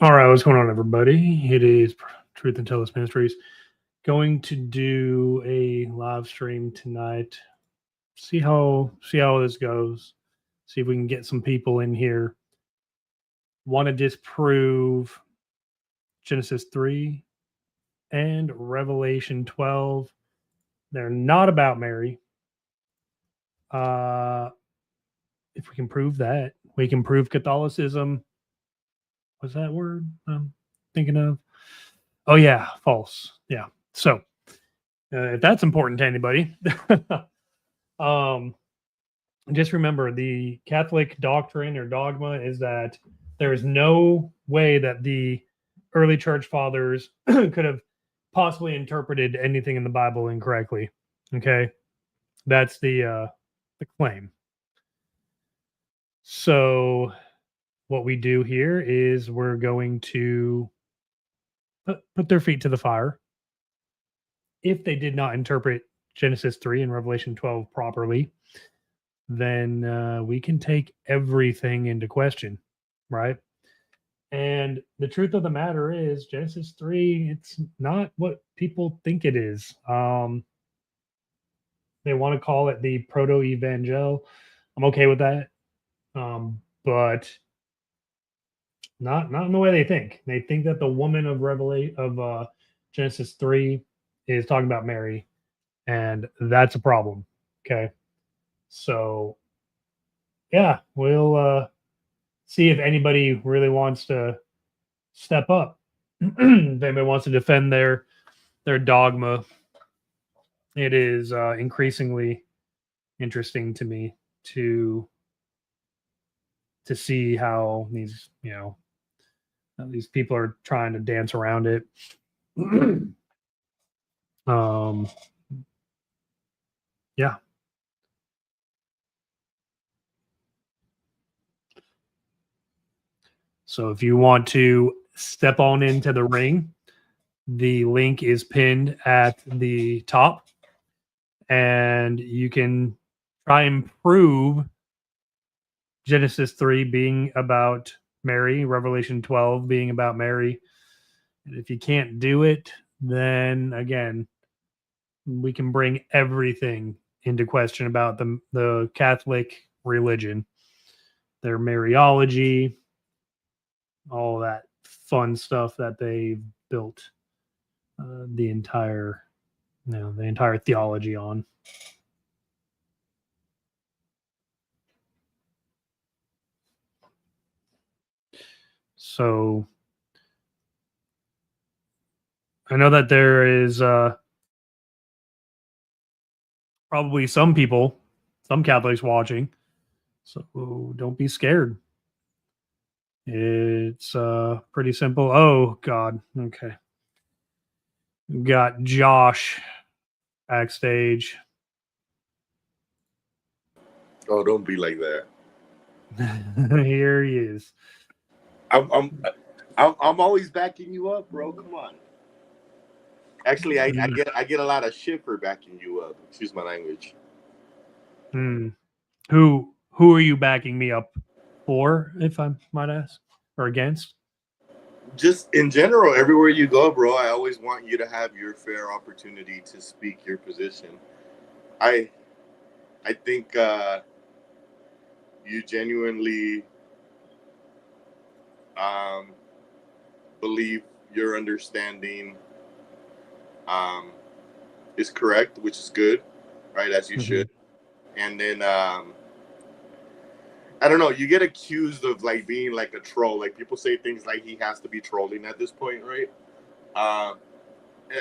All right, what's going on, everybody? It is Truth and Tellus Ministries. Going to do a live stream tonight. See how this goes. See if we can get some people in here. Want to disprove Genesis 3 and Revelation 12. They're not about Mary. If we can prove that, we can prove Catholicism. What's that word I'm thinking of? Oh yeah, false. Yeah. So if that's important to anybody, um, just remember the Catholic doctrine or dogma is that there is no way that the early church fathers could have possibly interpreted anything in the Bible incorrectly. Okay, that's the claim. So what we do here is we're going to put their feet to the fire. If they did not interpret Genesis 3 and Revelation 12 properly, then we can take everything into question, right? And the truth of the matter is, Genesis 3, it's not what people think it is. They want to call it the proto evangel. I'm okay with that. But not in the way they think. They think that the woman of Revelation of Genesis 3 is talking about Mary, and that's a problem. Okay. So yeah, we'll see if anybody really wants to step up. If anybody wants to defend their dogma, it is increasingly interesting to me to see how these people are trying to dance around it. um, yeah. So if you want to step on into the ring, the link is pinned at the top, and you can try and prove Genesis 3 being about Mary, Revelation 12 being about Mary. And if you can't do it, then again, we can bring everything into question about the Catholic religion, their Mariology, all that fun stuff that they built the entire theology on. So I know that there is probably some people, some Catholics watching. So don't be scared. It's pretty simple. Oh God. Okay. We've got Josh backstage. Oh, don't be like that. Here he is. I'm always backing you up, bro. Come on. Actually, I get a lot of shit for backing you up. Excuse my language. Who are you backing me up for, if I might ask, or against? Just in general, everywhere you go, bro, I always want you to have your fair opportunity to speak your position. I I think you genuinely um, believe your understanding um, is correct, which is good, right? As you should. And then I don't know. You get accused of like being like a troll. Like people say things like he has to be trolling at this point, right? Um,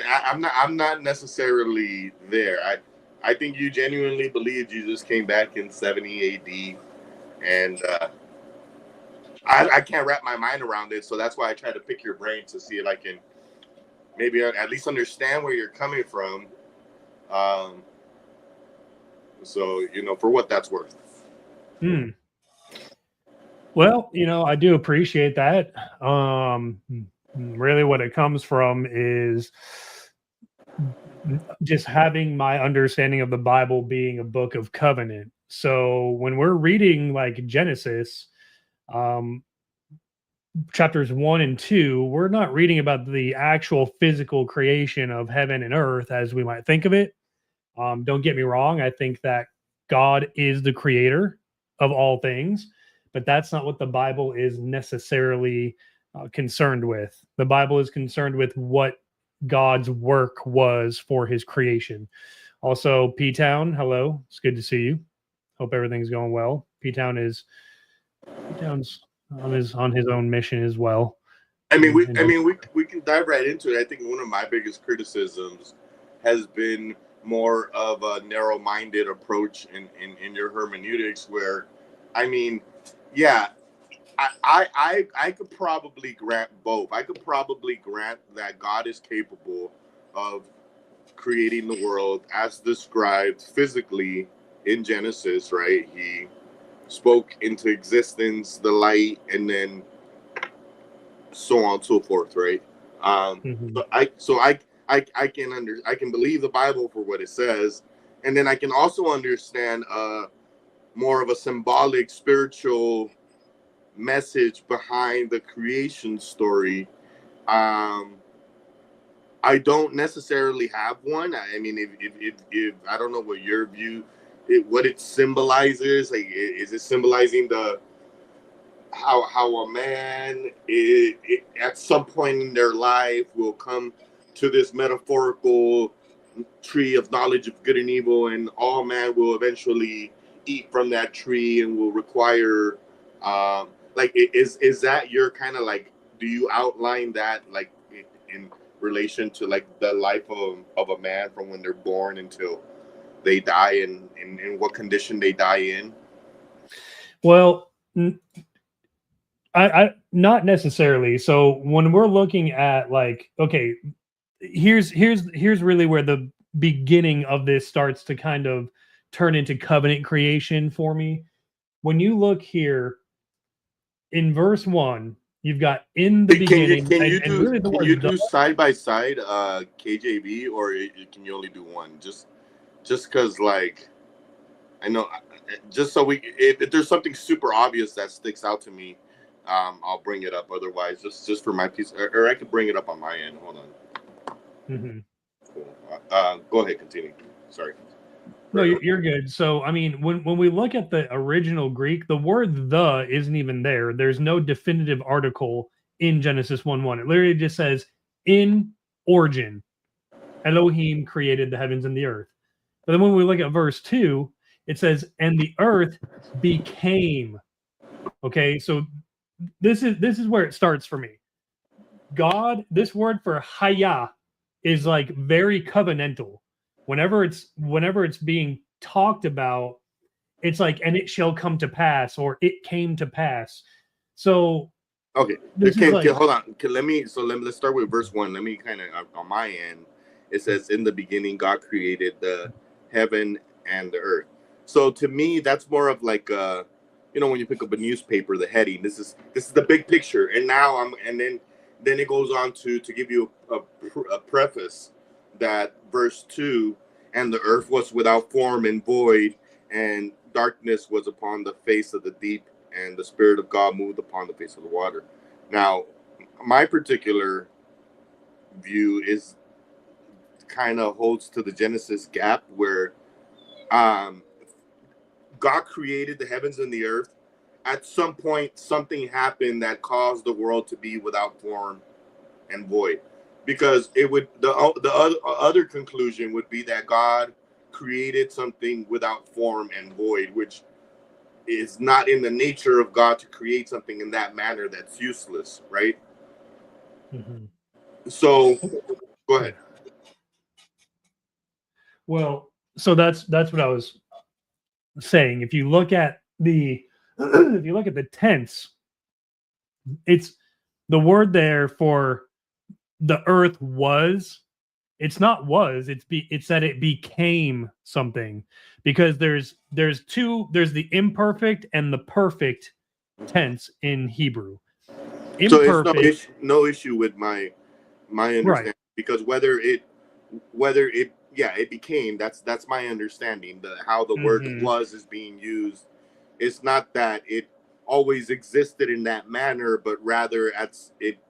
I'm not. I'm not necessarily there. I think you genuinely believe Jesus came back in 70 A.D. and I can't wrap my mind around it. So that's why I try to pick your brain to see if I can maybe at least understand where you're coming from. Um, so for what that's worth. Well, I do appreciate that. Really, what it comes from is just having my understanding of the Bible being a book of covenant. So when we're reading like Genesis, um, chapters 1 and 2, we're not reading about the actual physical creation of heaven and earth as we might think of it. Don't get me wrong. I think that God is the creator of all things, but that's not what the Bible is necessarily concerned with. The Bible is concerned with what God's work was for his creation. Also, P-Town, hello. It's good to see you. Hope everything's going well. P-Town's on his own mission as well. I mean, we can dive right into it. I think one of my biggest criticisms has been more of a narrow-minded approach in your hermeneutics, where, I mean, yeah, I could probably grant both. I could probably grant that God is capable of creating the world as described physically in Genesis, right? He spoke into existence the light, and then so on and so forth, right? So I can believe the Bible for what it says, and then I can also understand more of a symbolic, spiritual message behind the creation story. I don't necessarily have one. I mean, if I don't know what your view, what it symbolizes. Like, is it symbolizing how a man at some point in their life will come to this metaphorical tree of knowledge of good and evil, and all man will eventually eat from that tree and will require like, is that your kind of, like, do you outline that, like, in relation to, like, the life of a man from when they're born until they die, and in what condition they die in? Well, I not necessarily. So when we're looking at, like, okay, here's really where the beginning of this starts to kind of turn into covenant creation for me. When you look here in verse 1, you've got in the beginning. Can you do side by side KJV, or can you only do one? Just because, like, I know, just so if there's something super obvious that sticks out to me, I'll bring it up. Otherwise, just for my piece, or I could bring it up on my end. Hold on. Mm-hmm. Cool. Go ahead, continue. Sorry. No, you're good. So, I mean, when we look at the original Greek, the word "the" isn't even there. There's no definitive article in Genesis 1:1. It literally just says, "In origin, Elohim created the heavens and the earth." But then when we look at verse 2, it says, "And the earth became." Okay, so this is where it starts for me. God, this word for haya is, like, very covenantal. Whenever it's being talked about, it's like, and it shall come to pass, or it came to pass. So okay, hold on. Let's start with verse 1. Let me kind of, on my end, it says, "In the beginning, God created the heaven and the earth." So to me, that's more of like when you pick up a newspaper, the heading. This is the big picture, and now then it goes on to give you a preface that verse 2, "And the earth was without form and void, and darkness was upon the face of the deep, and the Spirit of God moved upon the face of the water." Now, my particular view is kind of holds to the Genesis gap, where God created the heavens and the earth. At some point, something happened that caused the world to be without form and void. Because it would the other conclusion would be that God created something without form and void, which is not in the nature of God to create something in that manner that's useless, right? Mm-hmm. So, go ahead. Well, so that's what I was saying. If you look at the tense, it's the word there for the earth was. It's not was. It's that it became something, because there's the imperfect and the perfect tense in Hebrew. Imperfect. So it's no issue with my understanding, right? Because whether it became, that's my understanding. How the word was is being used. It's not that it always existed in that manner, but rather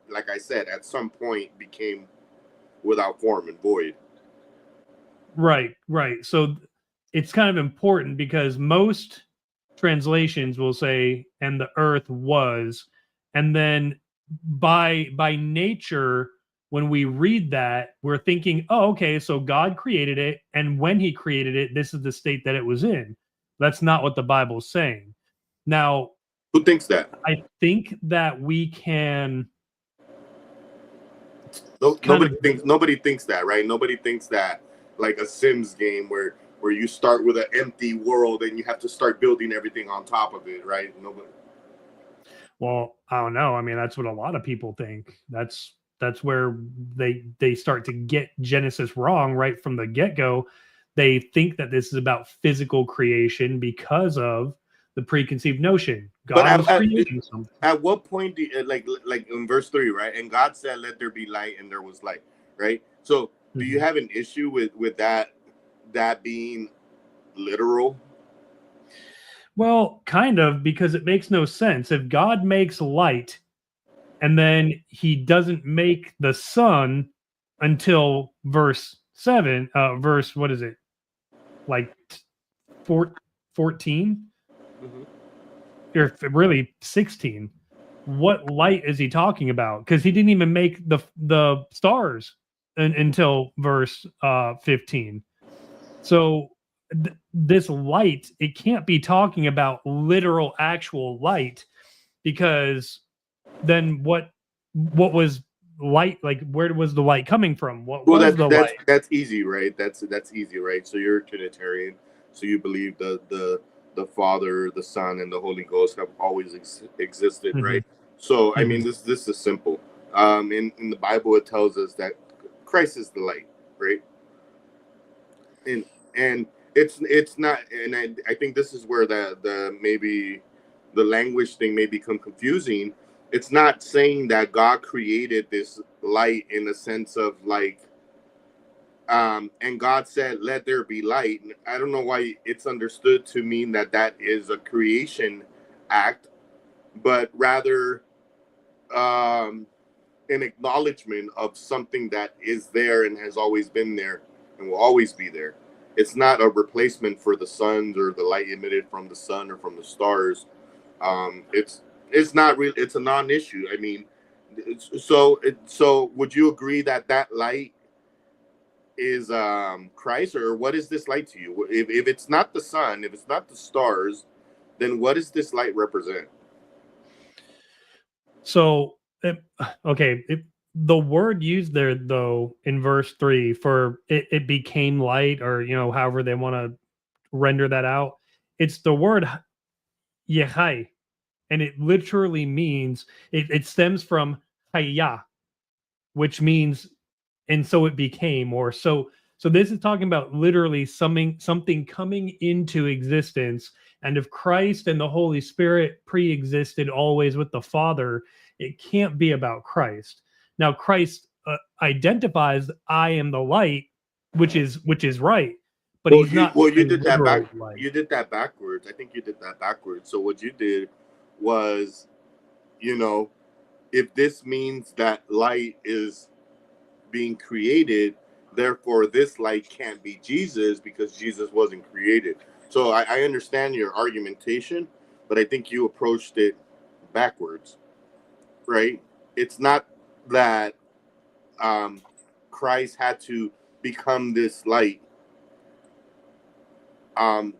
like I said, at some point became without form and void. Right, right. So it's kind of important because most translations will say, "And the earth was," and then by nature, when we read that, we're thinking, "Oh, okay, so God created it, and when He created it, this is the state that it was in." That's not what the Bible's saying. Now, Who thinks that? I think that we can No, kind of nobody thinks that, right? Nobody thinks that like a Sims game where you start with an empty world and you have to start building everything on top of it, right? Nobody. Well, I don't know. I mean, that's what a lot of people think. That's where they start to get Genesis wrong right from the get-go. They think that this is about physical creation because of the preconceived notion. But God was creating something. at what point do you, like in verse 3, right? And God said, "Let there be light," and there was light, right? So, do you Mhm. have an issue with that being literal? Well, kind of, because it makes no sense. If God makes light and then he doesn't make the sun until verse 7, verse, what is it? Like 14 or really 16. What light is he talking about? Because he didn't even make the stars until verse 15. So this light, it can't be talking about literal actual light, because then what was light? Like, where was the light coming from? What Well, was the light? that's easy, right? That's easy, right? So you're a Trinitarian, so you believe the Father, the Son, and the Holy Ghost have always existed, Mhm, right? So I mean, mhm. this is simple. In the Bible, it tells us that Christ is the light, right? And it's not, and I think this is where the maybe the language thing may become confusing. It's not saying that God created this light in the sense of like and God said, "Let there be light." I don't know why it's understood to mean that that is a creation act, but rather um, an acknowledgement of something that is there and has always been there and will always be there. It's not a replacement for the suns or the light emitted from the sun or from the stars. It's not real. It's a non-issue. I mean, so would you agree that that light is Christ, or what is this light to you? If it's not the sun, if it's not the stars, then what does this light represent? So, okay, the word used there though in verse 3 for it became light, or however they want to render that out. It's the word Yehai, and it literally means it stems from Hayah, which means and so it became, or so this is talking about literally something coming into existence. And if Christ and the Holy Spirit pre-existed always with the Father, it can't be about Christ. Now Christ identifies, "I am the light," which is right, but Well, he's not you a did that literal light. You did that backwards. I think you did that backwards. So what you did was, you know, if this means that light is being created, therefore this light can't be Jesus because Jesus wasn't created. So I understand your argumentation, but I think you approached it backwards, right? It's not that um, Christ had to become this light.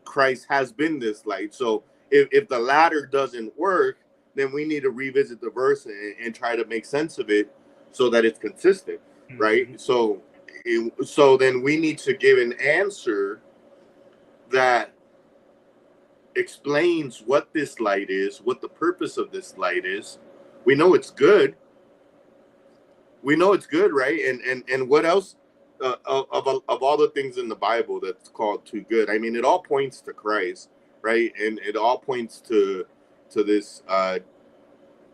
Christ has been this light. So if the latter doesn't work, then we need to revisit the verse and try to make sense of it so that it's consistent, Mhm. right? So then we need to give an answer that explains what this light is, what the purpose of this light is. We know it's good. We know it's good, right? And what else of all the things in the Bible that's called too good? I mean, it all points to Christ, right? And it all points to this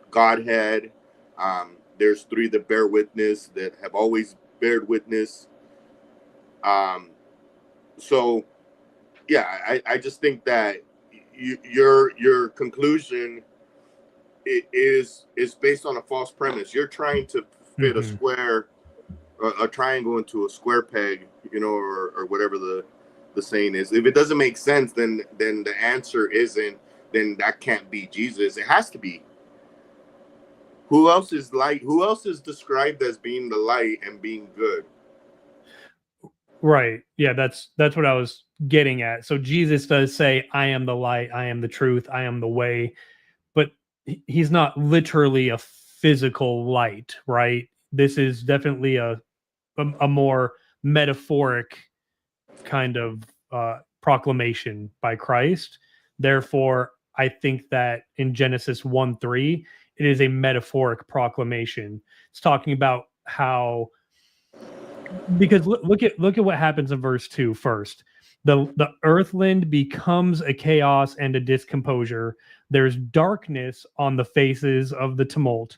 Godhead. There's three that bear witness, that have always bared witness. Um, so yeah, I just think that your conclusion it is based on a false premise. You're trying to fit a Mhm. square, a triangle into a square peg, or whatever the saying is. If it doesn't make sense, then the answer isn't. Then that can't be Jesus. It has to be. Who else is light? Who else is described as being the light and being good? Right. Yeah, that's what I was getting at. So Jesus does say, "I am the light, I am the truth, I am the way," but he's not literally a physical light, right? This is definitely a more metaphoric kind of proclamation by Christ. Therefore, I think that in Genesis 1:3, it is a metaphoric proclamation. It's talking about how, because look at what happens in verse 2 first. The earthland becomes a chaos and a discomposure. There's darkness on the faces of the tumult.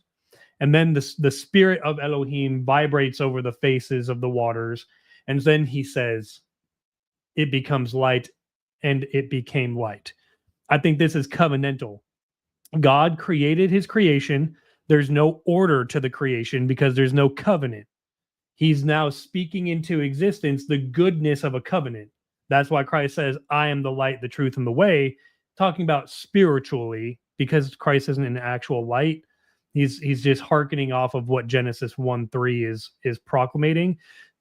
And then the spirit of Elohim vibrates over the faces of the waters. And then he says, it becomes light, and it became light. I think this is covenantal. God created his creation. There's no order to the creation because there's no covenant. He's now speaking into existence the goodness of a covenant. That's why Christ says, I am the light, the truth, and the way, talking about spiritually, because Christ isn't an actual light. He's just hearkening off of what Genesis 1:3 is proclamating.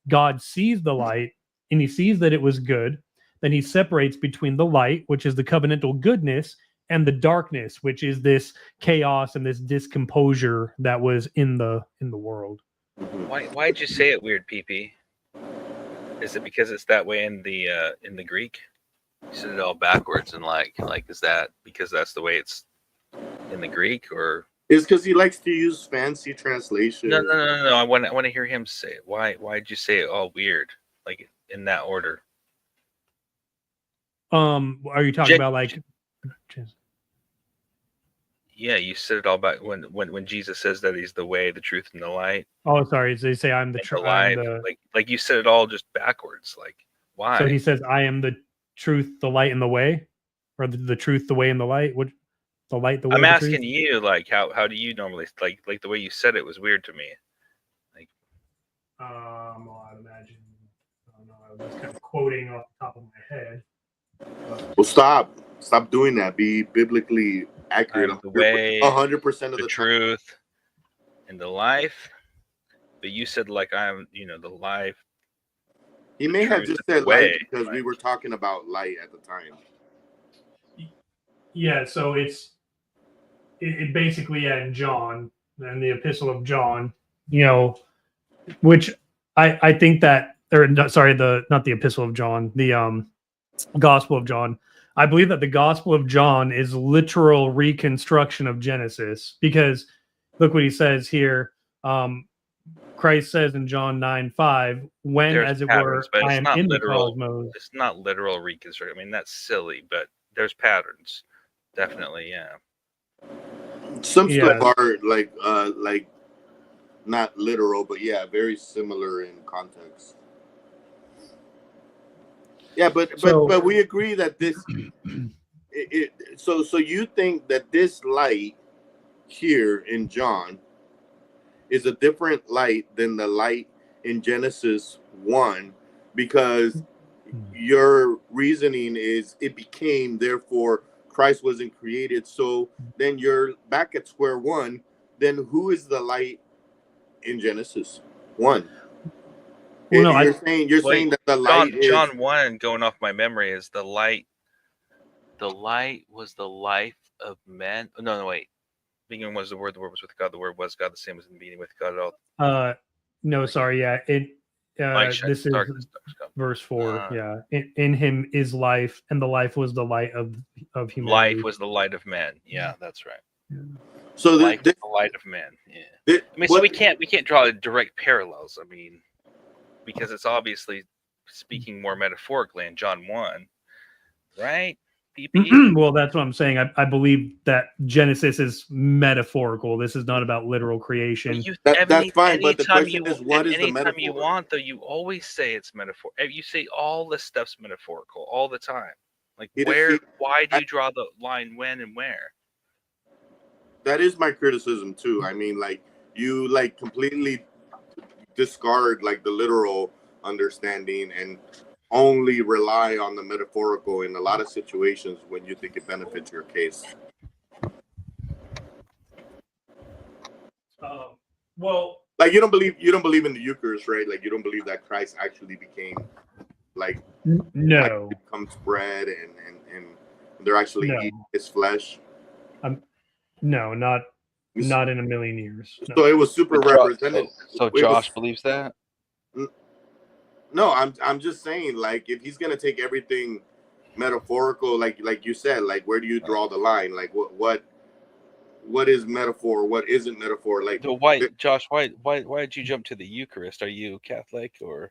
God sees the light and he sees that it was good. Then he separates between the light, which is the covenantal goodness, and the darkness, which is this chaos and this discomposure that was in the world. Why'd you say it weird, PP? Is it because it's that way in the Greek? You said it all backwards, and like is that because that's the way it's in the Greek, or? It's because he likes to use fancy translation. No. I want to hear him say it. Why'd you say it all weird, like in that order? Are you talking about like? Yeah, you said it all back when Jesus says that he's the way, the truth, and the light. Oh, sorry. They say I'm the truth. Like you said it all just backwards. Like why? So he says, "I am the truth, the light, and the way," or the truth, the way, and the light. What? The light, the way. I'm the asking truth? you, like how do you normally like the way you said it was weird to me. Like, well, I'd imagine. I don't know. I was just kind of quoting off the top of my head. Well, stop doing that. Be biblically accurate. I'm the way, 100% of the truth, and the life. But you said like I'm, the life. He may have just said light because we were talking about light at the time. Yeah, so it basically in John and the Epistle of John, which I think that, or sorry, not the Epistle of John, the Gospel of John. I believe that the Gospel of John is literal reconstruction of Genesis, because look what he says here. Christ says in John 9:5, when, there's as it patterns, were, but I am in the cosmos. It's not literal reconstruction. I mean, that's silly, but there's patterns. Definitely, yeah. Some stuff are like not literal, but yeah, very similar in context. Yeah, but we agree that this. So you think that this light here in John is a different light than the light in Genesis 1, because your reasoning is it became, therefore Christ wasn't created. So then you're back at square one. Then who is the light in Genesis 1? Well, no, you're saying that the light is John 1, going off my memory, is the light. The light was the life of men. No, wait. Beginning was the Word was with God, the Word was God, the same as in the beginning with God at all. No, sorry, yeah. This is verse 4. In him is life, and the life was the light of humanity. Life was the light of men. Yeah, that's right. Yeah. So life is the light of men. Yeah. So we can't draw direct parallels. I mean, because it's obviously speaking more metaphorically in John 1, right? Well, that's what I'm saying. I believe that Genesis is metaphorical. This is not about literal creation. That's fine, but the question is, what is the metaphor? Anytime you want, though, you always say it's metaphor. You say all this stuff's metaphorical all the time. Like why do you draw the line when and where? That is my criticism too. I mean, like you like completely discard like the literal understanding and only rely on the metaphorical in a lot of situations when you think it benefits your case. Well, Like you don't believe in the Eucharist, right? Like you don't believe that Christ actually became like no, becomes bread and they're actually No. eating his flesh. no, not in a million years. No. So it was super represented. So It was- Josh believes that? No, I'm just saying, like, if he's gonna take everything metaphorical, like you said, like where do you draw the line? Like what is metaphor? What isn't metaphor? Like So why, Josh? Why did you jump to the Eucharist? Are you Catholic or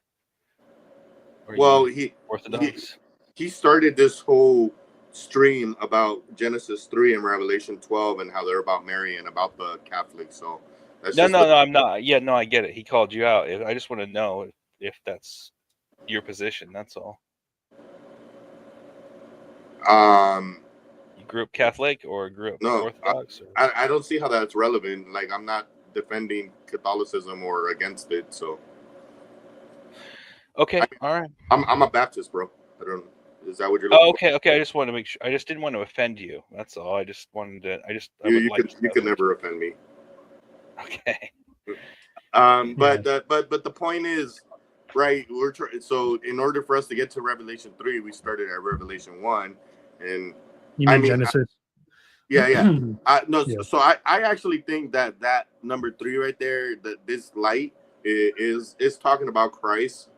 are well, you Orthodox? he started this whole stream about Genesis 3 and Revelation 12 and how they're about Mary and about the Catholics. So that's No, just I'm not. Yeah, no, I get it. He called you out. I just want to know if that's your position. That's all. You grew up Catholic or grew up No, Orthodox? I don't see how that's relevant. Like I'm not defending Catholicism or against it. So Okay, all right. I'm a Baptist, bro. I don't. Is that what you're Oh, looking okay. I just want to make sure. I just didn't want to offend you. That's all. I just wanted to. I for? would You like. could you could never offend me. Okay. But the point is, right? So in order for us to get to Revelation 3, we started at Revelation 1, and You mean Genesis? yeah. No, Yeah. so I actually think that number 3 right there, that this light is talking about Christ.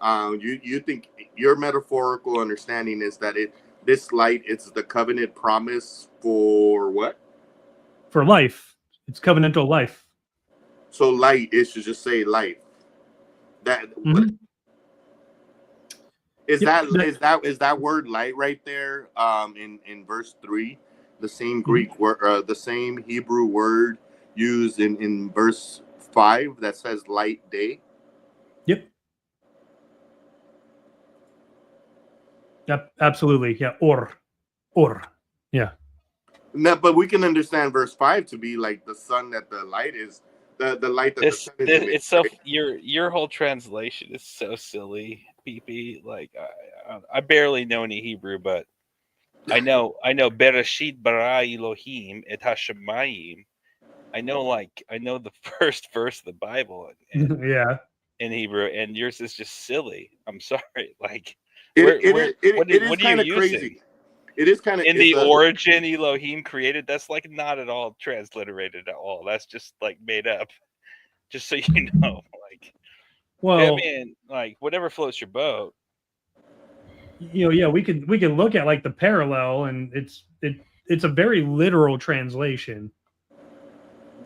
You think your metaphorical understanding is that this light, it's the covenant promise for what? For life. It's covenantal life. So light, it should just say life. Mhm. Is Yep, is that word light right there? In verse 3, the same Mm-hmm. Greek word, the same Hebrew word used in verse 5 that says light day. Yep. Yep. Absolutely. Yeah. Or. Yeah. No, but we can understand verse 5 to be like the sun that the light is, the light that the sun is emitting, It's so right? your whole translation is so silly, PP. Like I barely know any Hebrew, but I know Bereshit bara Elohim et hashemayim. I know the first verse of the Bible Yeah. in Hebrew, and yours is just silly. I'm sorry. Like It what is are you kind of using? crazy. It is kind of In the origin Elohim created, that's like not at all transliterated at all. That's just like made up. Just so you know, like, Well, I mean, like whatever floats your boat. yeah, we could look at like the parallel, and it's a very literal translation.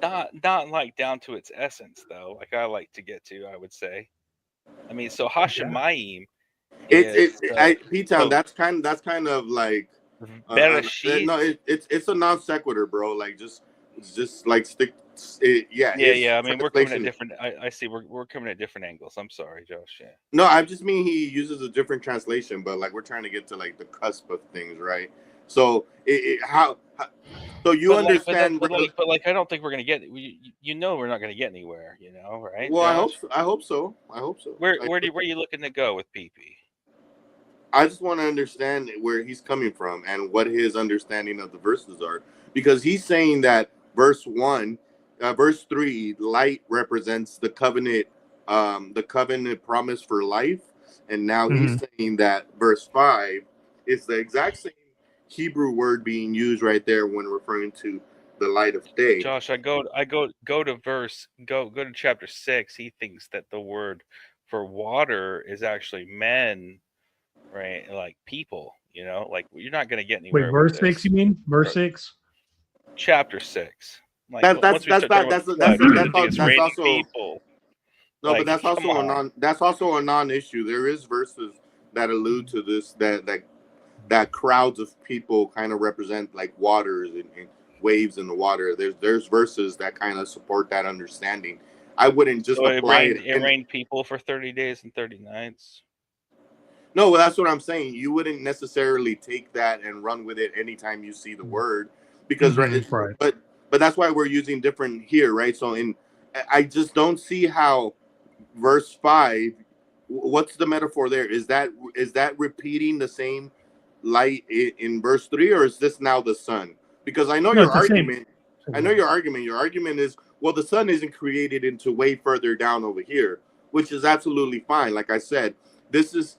Not like down to its essence though. Like I like to get to, I would say. I mean, so Hashemayim is P-Town, that's kind of like Bereshit. no, it's a non sequitur, bro. Like just like stick. Yeah. I mean, we're coming at different. I see. We're coming at different angles. I'm sorry, Josh. Yeah. No, I just mean he uses a different translation, but like we're trying to get to like the cusp of things, right? So how so you but understand? But I don't think we're gonna get. We're not gonna get anywhere. Right? Well, Josh? I hope so. Where are you looking to go with PP? I just want to understand where he's coming from and what his understanding of the verses are, because he's saying that verse 3, light represents the covenant promise for life, and now he's saying that verse 5 is the exact same Hebrew word being used right there when referring to the light of day. Josh, I go to chapter 6. He thinks that the word for water is actually men, right? Like people, like you're not going to get anywhere. Wait, verse 6? You mean verse 6? Chapter 6. Like, That's also people. No, like, but that's also a non-issue. There is verses that allude to this, that crowds of people kind of represent like waters and waves in the water. There's verses that kind of support that understanding. I wouldn't just apply it. It rained people for 30 days and 30 nights. No, well, that's what I'm saying. You wouldn't necessarily take that and run with it anytime you see the word, because right. but that's why we're using different here, right? So I just don't see how verse 5, what's the metaphor there? Is that repeating the same light in verse 3, or is this now the sun? Because I know No, your it's the same. argument. I know your argument. Your argument is, well, the sun isn't created into way further down over here, which is absolutely fine. Like I said, this is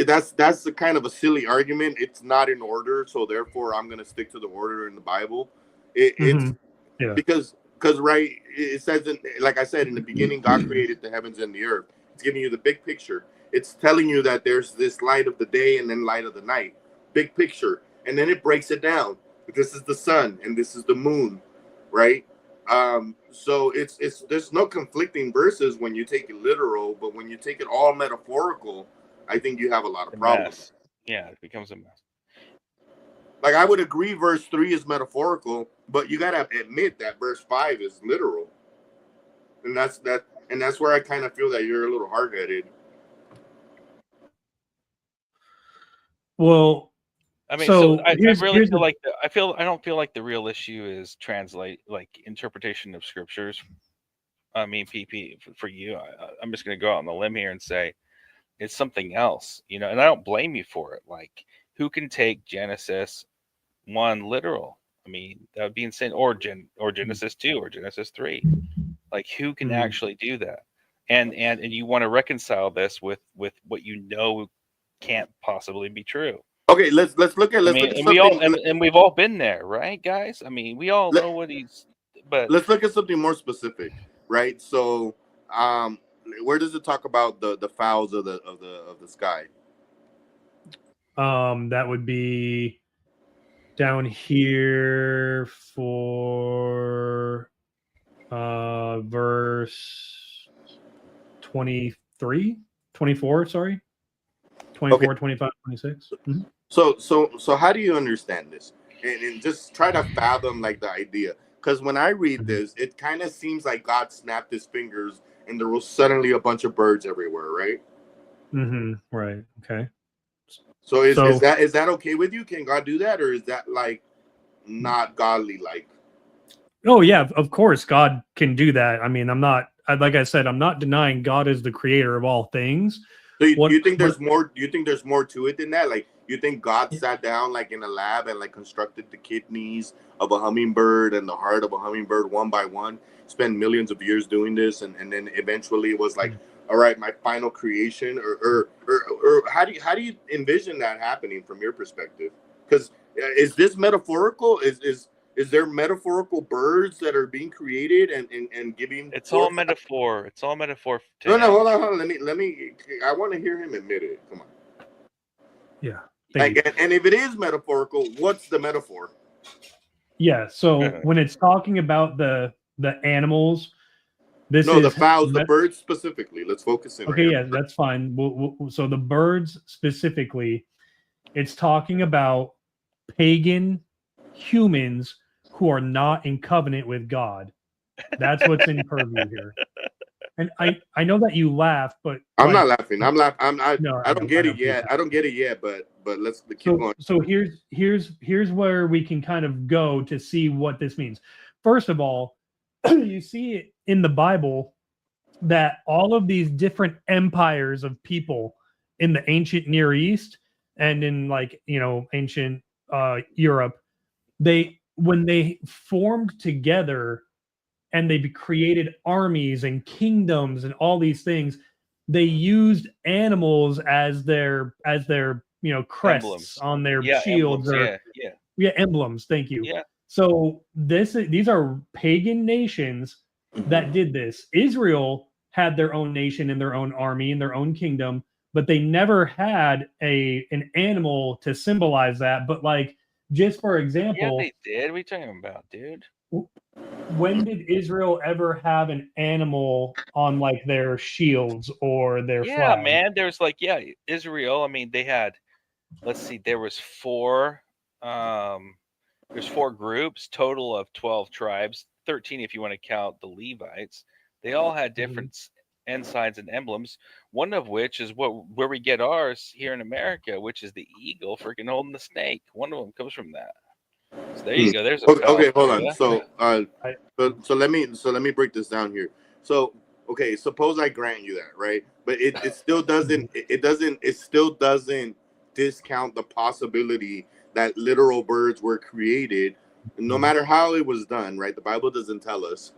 that's the kind of a silly argument. It's not in order, so therefore I'm going to stick to the order in the Bible. It's Yeah. because right, it says like I said, in the beginning God created the heavens and the earth. It's giving you the big picture. It's telling you that there's this light of the day and then light of the night, big picture, and then it breaks it down. This is the sun and this is the moon, right? So it's there's no conflicting verses when you take it literal, but when you take it all metaphorical, I think you have a lot of problems. Yeah, it becomes a mess. Like, I would agree verse 3 is metaphorical, but you gotta admit that verse 5 is literal. And that's where I kind of feel that you're a little hard-headed. Well, I mean, so I here's really feel the- like I don't feel like the real issue is interpretation of scriptures. I mean, PP for you, I'm just going to go out on the limb here and say it's something else, you know, and I don't blame you for it. Like, who can take Genesis 1 literal? I mean, that would be insane. Or Genesis 2 or Genesis 3. Like, who can actually do that? And you want to reconcile this with what you know can't possibly be true. Okay, let's look at we've all been there, right, guys? I mean, we all know what he's. But let's look at something more specific, right? So, where does it talk about the fowls of the sky? That would be down here for verse 23, 24, sorry. 24, Okay. 25, 26. Mm-hmm. So how do you understand this? And just try to fathom like the idea. Because when I read this, it kind of seems like God snapped his fingers and there was suddenly a bunch of birds everywhere, right? Right. Okay. So is that okay with you? Can God do that, or is that like not godly like? Oh yeah, of course God can do that. I mean, like I said, I'm not denying God is the creator of all things. So you think there's more? Do you think there's more to it than that? Like, you think God sat down like in a lab and like constructed the kidneys of a hummingbird and the heart of a hummingbird one by one, spent millions of years doing this, and then eventually it was like, all right, my final creation, or how do you envision that happening from your perspective? Because is this metaphorical? Is there metaphorical birds that are being created and giving? It's all metaphor. It's all metaphor. No, hold on. Let me. I want to hear him admit it. Come on. Yeah. And if it is metaphorical, what's the metaphor? Yeah. So when it's talking about the animals, the fowls, the birds specifically. Let's focus in. Okay, yeah, that's fine. So the birds specifically, it's talking about pagan humans who are not in covenant with God. That's what's in purview here. And I know that you laugh, but I'm not laughing. I'm laughing. I don't get it yet. But let's keep going. So here's where we can kind of go to see what this means. First of all, you see it in the Bible that all of these different empires of people in the ancient Near East and in ancient Europe, when they formed together and they created armies and kingdoms and all these things, they used animals as their crests emblems on their shields emblems. Thank you. Yeah. So these are pagan nations that did this. Israel had their own nation and their own army and their own kingdom, but they never had an animal to symbolize that. But just for example, yeah, they did. What are you talking about, dude? When did Israel ever have an animal on their shields or their flag? Yeah, man. There's Israel. I mean, they had. Let's see. There was four. There's 4 groups, total of 12 tribes, 13 if you want to count the Levites. They all had different ensigns and emblems, one of which is where we get ours here in America, which is the eagle freaking holding the snake. One of them comes from that. So there you go. There's a Okay, hold fallacy. on. So I- so let me break this down here. So okay, suppose I grant you that, right? But it still doesn't it still doesn't discount the possibility that literal birds were created, no matter how it was done, right? The Bible doesn't tell us,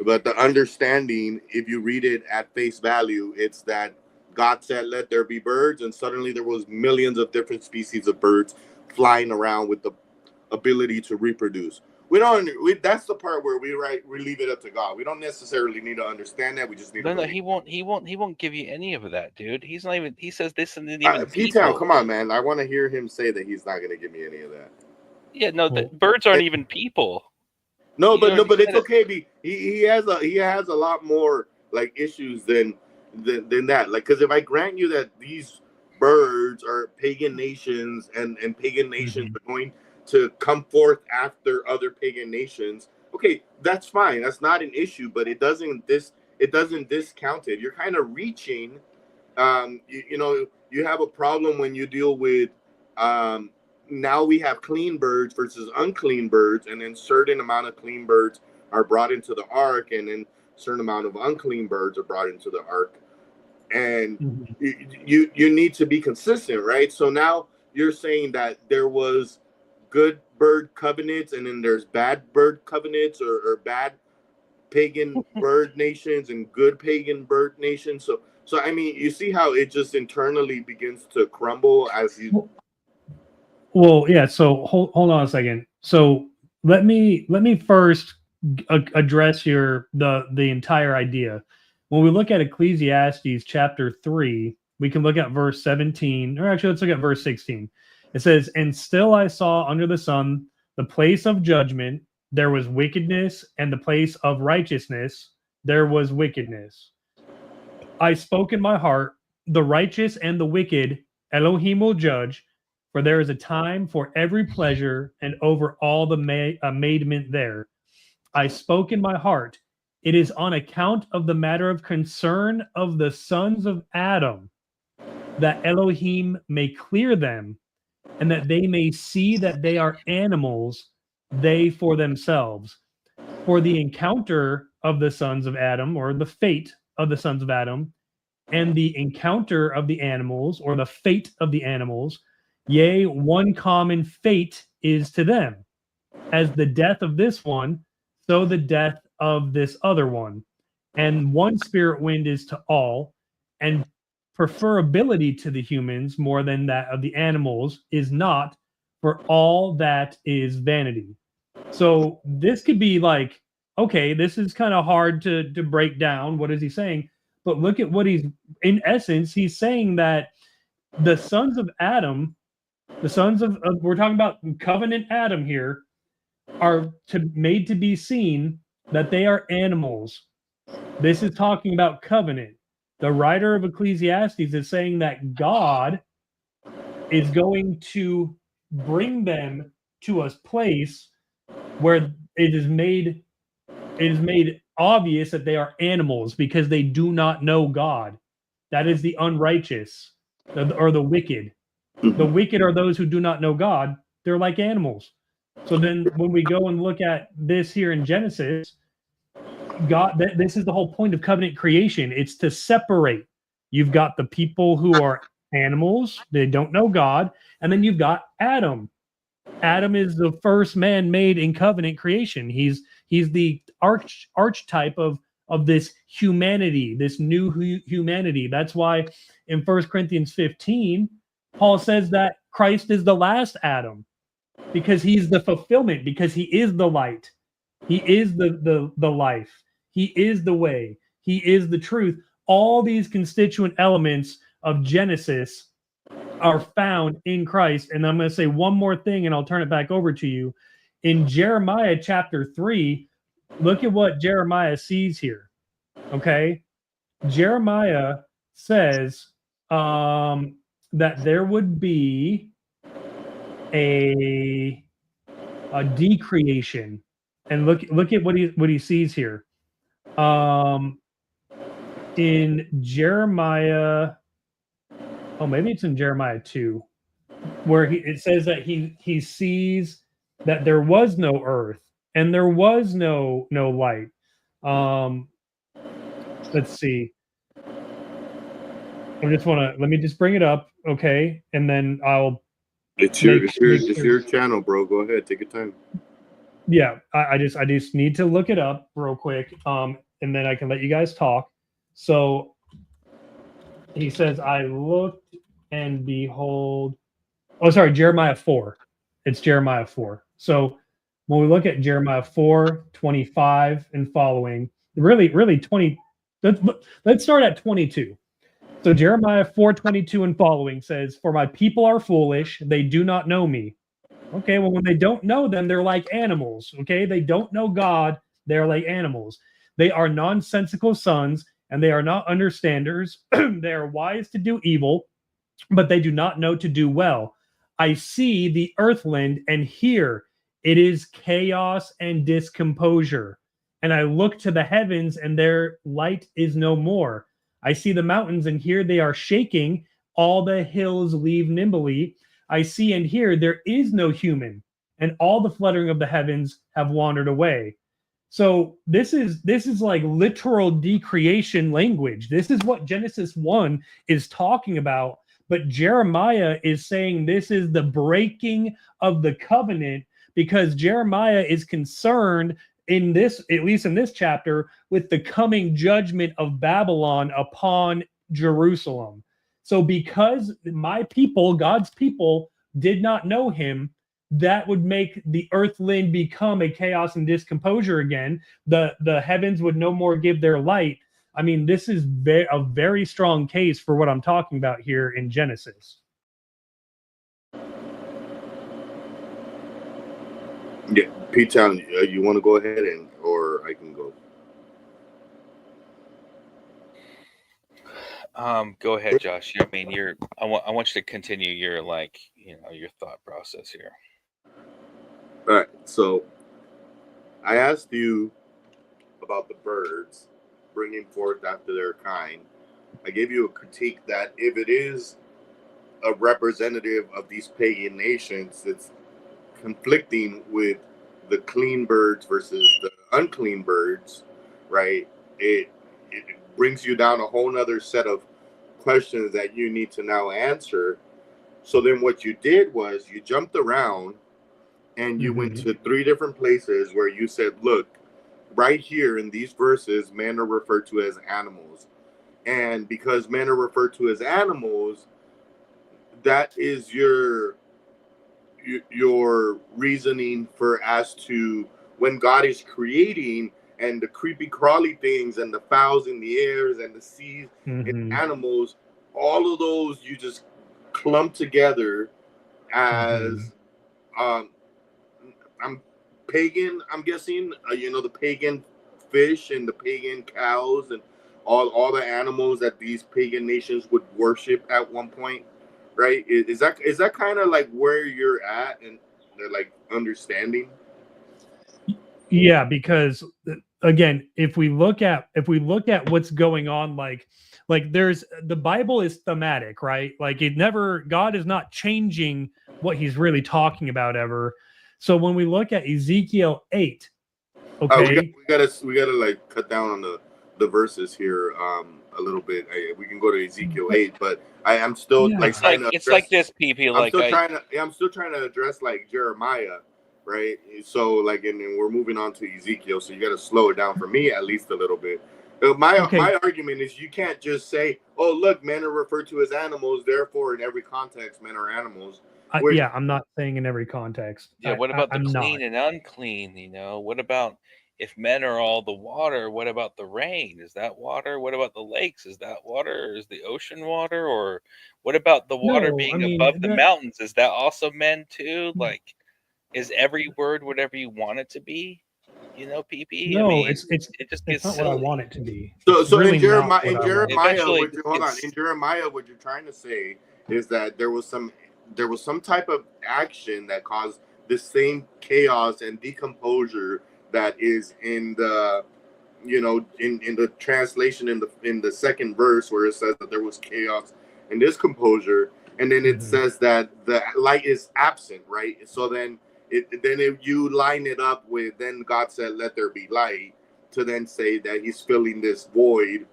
but the understanding, if you read it at face value, it's that God said, "Let there be birds," and suddenly there was millions of different species of birds flying around with the ability to reproduce. That's the part where we leave it up to God. We don't necessarily need to understand that. We just need to No, believe. he won't give you any of that, dude. He's not even. He says this isn't even P-Town, people. come on, man. I want to hear him say that he's not going to give me any of that. Yeah, no, Well, birds aren't even people. No, You but already it's said it. okay. He has a lot more like issues than that. Like, because if I grant you that these birds are pagan nations and pagan nations are going to come forth after other pagan nations, okay, that's fine. That's not an issue. But it doesn't discount it. You're kind of reaching. You have a problem when you deal with now we have clean birds versus unclean birds, and then certain amount of clean birds are brought into the ark, and then certain amount of unclean birds are brought into the ark, and you need to be consistent, right? So now you're saying that there was good bird covenants, and then there's bad bird covenants, or bad pagan bird nations and good pagan bird nations. So I mean, you see how it just internally begins to crumble as you. Well, yeah. So hold on a second. So let me first address the entire idea. When we look at Ecclesiastes chapter 3, we can look at verse 17, or actually let's look at verse 16. It says, "And still I saw under the sun the place of judgment, there was wickedness, and the place of righteousness, there was wickedness. I spoke in my heart, the righteous and the wicked Elohim will judge, for there is a time for every pleasure and over all the maidment there. I spoke in my heart, it is on account of the matter of concern of the sons of Adam, that Elohim may clear them, and that they may see that they are animals, they for themselves. For the encounter of the sons of Adam, or the fate of the sons of Adam, and the encounter of the animals, or the fate of the animals, yea, one common fate is to them. As the death of this one, so the death of this other one. And one spirit wind is to all, and preferability to the humans more than that of the animals is not, for all that is vanity." So this could be like, okay, this is kind of hard to break down. What is he saying? But look at what in essence, he's saying that the sons of Adam, we're talking about covenant Adam here, are made to be seen that they are animals. This is talking about covenant. The writer of Ecclesiastes is saying that God is going to bring them to a place where it is made obvious that they are animals because they do not know God. That is the unrighteous or the wicked. The wicked are those who do not know God. They're like animals. So then when we go and look at this here in Genesis, this is the whole point of covenant creation. It's to separate. You've got the people who are animals, they don't know God, and then you've got Adam. Adam is the first man made in covenant creation. He's the archetype of this humanity, this new humanity. That's why in 1 Corinthians 15, Paul says that Christ is the last Adam, because he's the fulfillment, because he is the light. He is the life. He is the way. He is the truth. All these constituent elements of Genesis are found in Christ. And I'm going to say one more thing and I'll turn it back over to you. In Jeremiah chapter 3, look at what Jeremiah sees here. Okay? Jeremiah says that there would be a decreation. And look at what he sees here. In Jeremiah, maybe it's in Jeremiah 2, where it says that he sees that there was no earth and there was no light. Let's see. Let me just bring it up, okay? And then I'll It's your channel, bro. Go ahead, take your time. Yeah, I just need to look it up real quick, and then I can let you guys talk. So he says, I looked and behold. Oh, sorry, Jeremiah 4. It's Jeremiah 4. So when we look at Jeremiah 4:25 and following, really 20. Let's start at 22. So Jeremiah 4:22 and following says, "For my people are foolish; they do not know me." Okay, well, when they don't know them, they're like animals. Okay, they don't know God; they're like animals. They are nonsensical sons, and they are not understanders. They are wise to do evil, but they do not know to do well. I see the earthland, and here it is chaos and discomposure. And I look to the heavens, and their light is no more. I see the mountains, and here they are shaking. All the hills leave nimbly. I see and hear there is no human, and all the fluttering of the heavens have wandered away. So this is like literal decreation language. This is what Genesis 1 is talking about. But Jeremiah is saying this is the breaking of the covenant, because Jeremiah is concerned in this, at least in this chapter, with the coming judgment of Babylon upon Jerusalem. So because my people, God's people, did not know him, that would make the earthland become a chaos and discomposure again. The heavens would no more give their light. I mean, this is a very strong case for what I'm talking about here in Genesis. Yeah, P-Town, you want to go ahead or I can go? Go ahead, Josh. I mean, I want you to continue your your thought process here. All right. So I asked you about the birds bringing forth after their kind. I gave you a critique that if it is a representative of these pagan nations, it's conflicting with the clean birds versus the unclean birds, right? It brings you down a whole nother set of questions that you need to now answer. So then what you did was you jumped around and you went to 3 different places where you said, look, right here in these verses, men are referred to as animals. And because men are referred to as animals, that is your reasoning for as to when God is creating and the creepy crawly things and the fowls in the airs and the seas and animals, all of those you just clump together as I'm pagan, I'm guessing, the pagan fish and the pagan cows and all the animals that these pagan nations would worship at one point, right? Is that kind of like where you're at and like understanding? Yeah, because again, if we look at what's going on, like there's, the Bible is thematic, right? Like God is not changing what he's really talking about ever. So when we look at Ezekiel 8, okay, we gotta like cut down on the verses here a little bit. We can go to Ezekiel 8, but I'm still like trying to. It's like this, PP. I'm still trying to address like Jeremiah, right? So like, and we're moving on to Ezekiel, so you got to slow it down for me at least a little bit. My argument is you can't just say, "Oh, look, men are referred to as animals, therefore in every context, men are animals." I'm not saying in every context. Yeah, what about the clean and unclean? What about if men are all the water? What about the rain? Is that water? What about the lakes? Is that water? Or is the ocean water? Or what about the water being above the mountains? Is that also men too? Like, is every word whatever you want it to be? PP. No, I mean, it's it just gets not silly. what I want it to be. So really in Jeremiah, in Jeremiah, what you're trying to say is that there was some type of action that caused the same chaos and decomposure that is in the in the translation in the second verse where it says that there was chaos and discomposure, and then it says that the light is absent, right? So then then if you line it up with, then God said, "Let there be light," to then say that He's filling this void,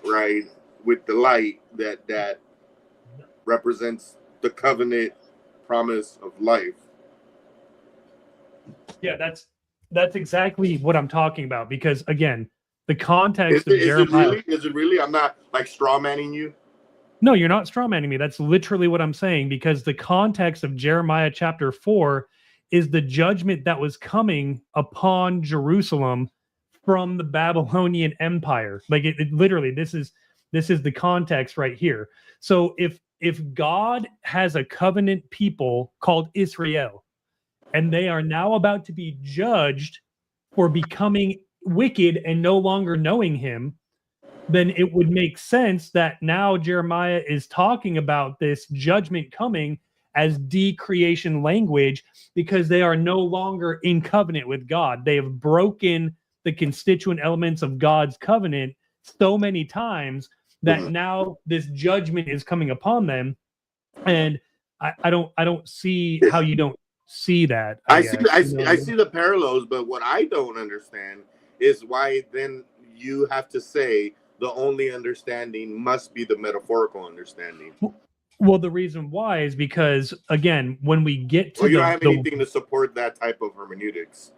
right, with the light that represents the covenant promise of life. Yeah, that's exactly what I'm talking about. Because again, the context of Is it Jeremiah. really? Is it really? I'm not like straw manning you. No, you're not strawmanning me. That's literally what I'm saying, because the context of Jeremiah chapter 4 is the judgment that was coming upon Jerusalem from the Babylonian Empire. Like it literally, this is the context right here. So if God has a covenant people called Israel, and they are now about to be judged for becoming wicked and no longer knowing him, then it would make sense that now Jeremiah is talking about this judgment coming as decreation language, because they are no longer in covenant with God. They have broken the constituent elements of God's covenant so many times that now this judgment is coming upon them. And I don't see how you don't see that. I see the parallels, but what I don't understand is why then you have to say the only understanding must be the metaphorical understanding. Well, the reason why is because, again, when we get to you don't have anything to support that type of hermeneutics.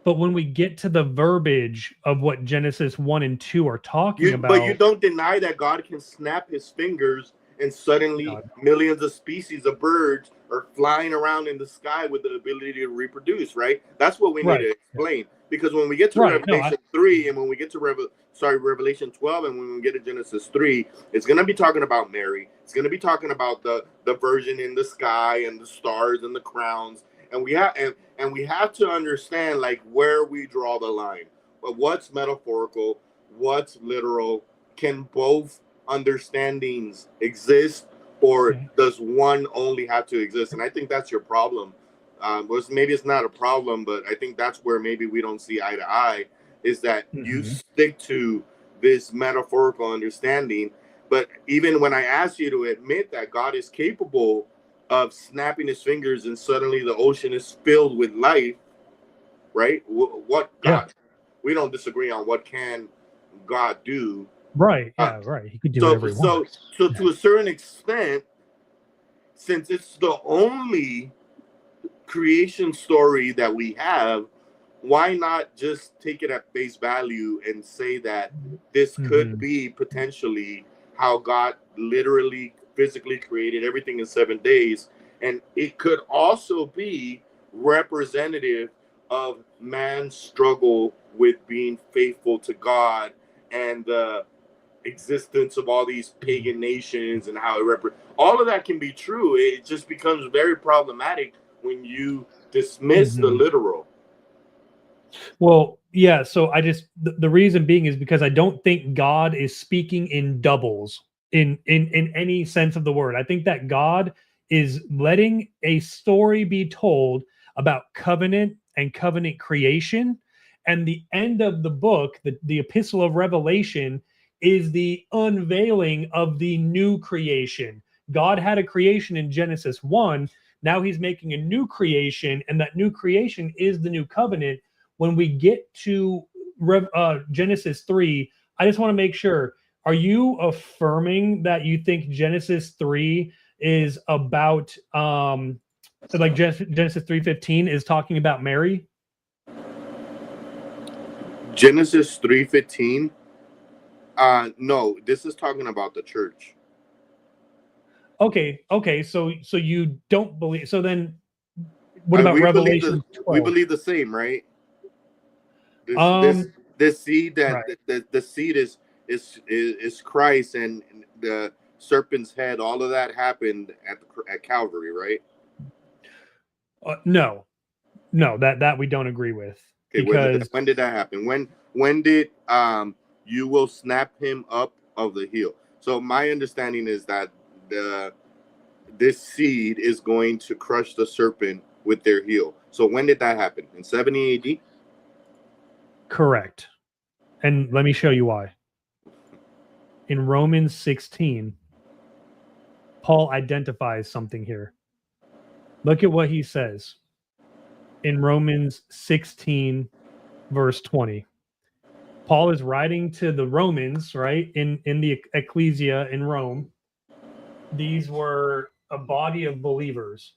But when we get to the verbiage of what Genesis 1 and 2 are talking about. But you don't deny that God can snap his fingers and suddenly millions of species of birds are flying around in the sky with the ability to reproduce, right? That's what we need to explain. Because when we get to Revelation 3 and when we get to Revelation 12 and when we get to Genesis 3, it's going to be talking about Mary. It's going to be talking about the virgin in the sky and the stars and the crowns. And we have to understand like where we draw the line. But what's metaphorical, what's literal, can both understandings exist, or does one only have to exist? And I think that's your problem. Maybe it's not a problem, but I think that's where maybe we don't see eye to eye, is that you stick to this metaphorical understanding. But even when I ask you to admit that God is capable of snapping his fingers and suddenly the ocean is filled with life, right? What God? We don't disagree on what can God do. Right. Yeah. Right. He could do whatever he wants. So to a certain extent, since it's the only creation story that we have, why not just take it at face value and say that this could be potentially how God literally, physically created everything in 7 days, and it could also be representative of man's struggle with being faithful to God and the existence of all these pagan nations and how it all of that can be true. It just becomes very problematic when you dismiss the literal. Well, yeah. So I just the reason being is because I don't think God is speaking in doubles in any sense of the word. I think that God is letting a story be told about covenant and covenant creation, and the end of the book, the Epistle of Revelation, is the unveiling of the new creation. God had a creation in Genesis 1. Now he's making a new creation, and that new creation is the new covenant. When we get to Genesis 3, I just want to make sure, are you affirming that you think Genesis 3 is about, like Genesis 3:15 is talking about Mary? Genesis 3:15? No, this is talking about the church. Okay. So you don't believe. So then, what about Revelation 12? We believe the same, right? This seed that the seed is Christ, and the serpent's head. All of that happened at Calvary, right? No, that we don't agree with. Okay, because when did that happen? When did you will snap him up of the heel? So my understanding is that this seed is going to crush the serpent with their heel. So when did that happen? In 70 AD? Correct. And let me show you why. In Romans 16, Paul identifies something here. Look at what he says. in Romans 16, verse 20. Paul is writing to the Romans, right, in the ecclesia in Rome. These were a body of believers.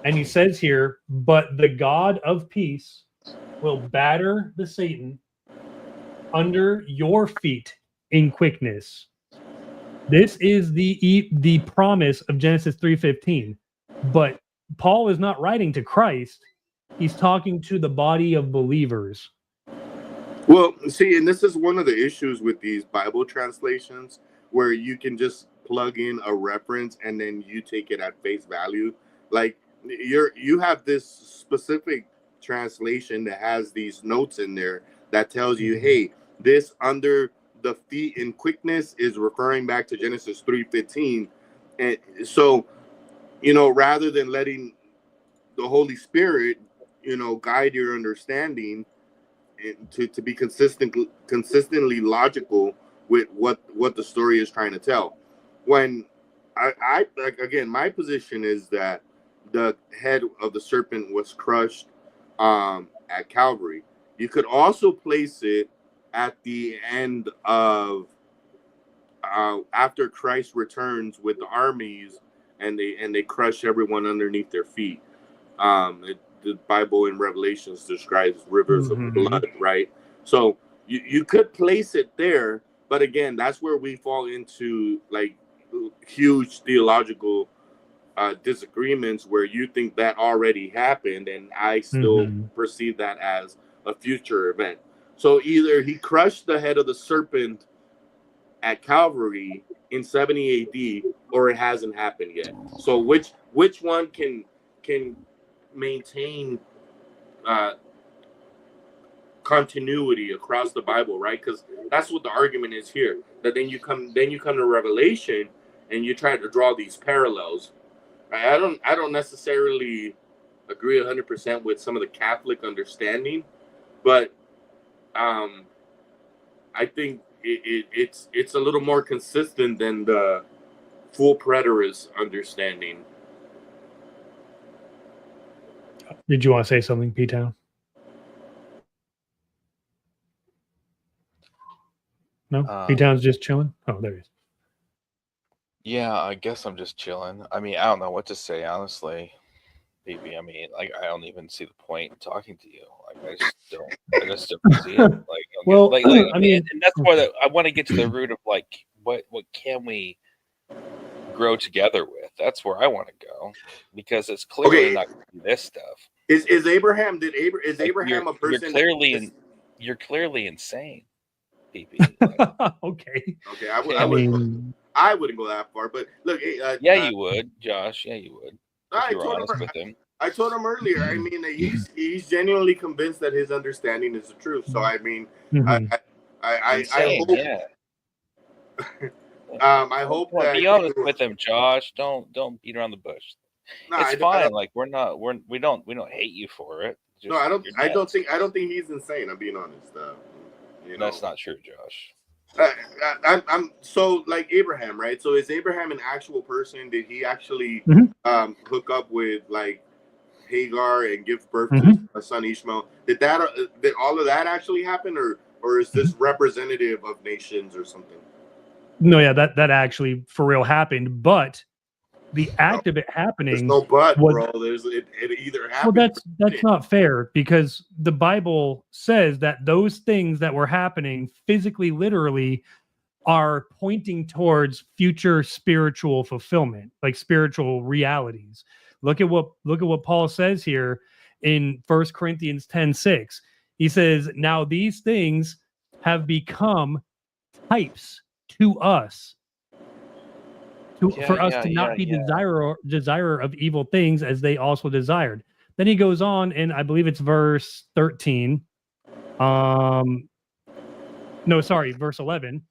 And he says here, but the God of peace will batter the Satan under your feet in quickness. This is the promise of Genesis 3:15. But Paul is not writing to Christ. He's talking to the body of believers. Well, see, and this is one of the issues with these Bible translations, where you can just plug in a reference and then you take it at face value. Like you have this specific translation that has these notes in there that tells you, hey, this under the feet in quickness is referring back to Genesis 3:15. And so, rather than letting the Holy Spirit, guide your understanding and to be consistently logical with what the story is trying to tell. When I like, again, my position is that the head of the serpent was crushed at Calvary. You could also place it at the end of after Christ returns with the armies and they crush everyone underneath their feet. The Bible in Revelations describes rivers of blood, right? So you could place it there, but again, that's where we fall into like huge theological disagreements where you think that already happened and I still perceive that as a future event. So either he crushed the head of the serpent at Calvary in 70 AD or it hasn't happened yet. So which one can maintain continuity across the Bible, right? Because that's what the argument is here. That then you come to Revelation and you try to draw these parallels. I don't necessarily agree 100% with some of the Catholic understanding, but I think it's a little more consistent than the full preterist understanding. Did you want to say something, P-Town? No? P-Town's just chilling? Oh, there he is. Yeah, I guess I'm just chilling. I mean, I don't know what to say, honestly. Maybe, I mean, like, I don't even see the point in talking to you. Like, I just don't see it. Like, well, I mean, and that's why I want to get to the root of, like, what can we grow together with? That's where I want to go, because it's clearly not going to be this stuff. Is Abraham? Is Abraham a person? You're clearly insane, PP. Like, okay. I wouldn't go that far, but look. You would, Josh. Yeah, you would. I told him earlier. I mean, he's genuinely convinced that his understanding is the truth. So I mean, I hope. Yeah. I hope that be honest with him, Josh. Don't beat around the bush. No, it's fine. Like we don't hate you for it. Just, no, I don't think he's insane. I'm being honest. That's not true, Josh. I'm so like Abraham, right? So is Abraham an actual person? Did he actually hook up with like Hagar and give birth to a son Ishmael? Did all of that actually happen, or is this representative of nations or something? No, yeah, that actually for real happened, but the act of it happening. There's no but, bro. It either happened. Well, that's not fair, because the Bible says that those things that were happening physically, literally, are pointing towards future spiritual fulfillment, like spiritual realities. Look at what Paul says here in 1 Corinthians 10:6. He says, "Now these things have become types to us." For us to not be desirer of evil things as they also desired. Then he goes on, and I believe it's verse 13. Verse 11.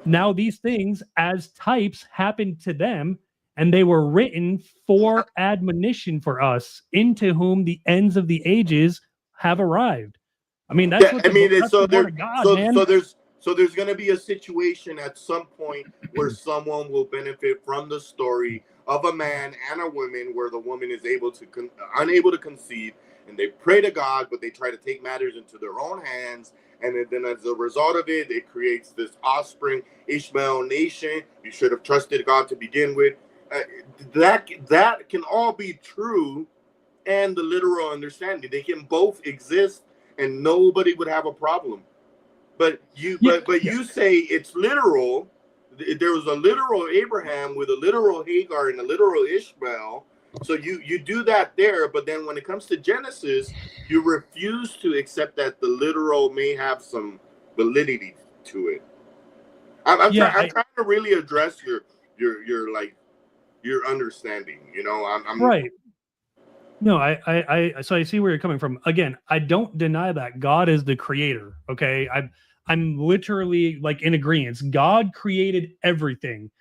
"Now these things as types happened to them, and they were written for admonition for us, into whom the ends of the ages have arrived." I mean, that's what So there's going to be a situation at some point where someone will benefit from the story of a man and a woman where the woman is unable to conceive, and they pray to God, but they try to take matters into their own hands. And then as a result of it, it creates this offspring, Ishmael nation. You should have trusted God to begin with. That can all be true, and the literal understanding. They can both exist, and nobody would have a problem. But you say it's literal. There was a literal Abraham with a literal Hagar and a literal Ishmael. So you do that there, but then when it comes to Genesis, you refuse to accept that the literal may have some validity to it. I'm trying to really address your understanding. You know, I'm right. No, so I see where you're coming from. Again, I don't deny that God is the creator. Okay, I'm literally like in agreement. God created everything.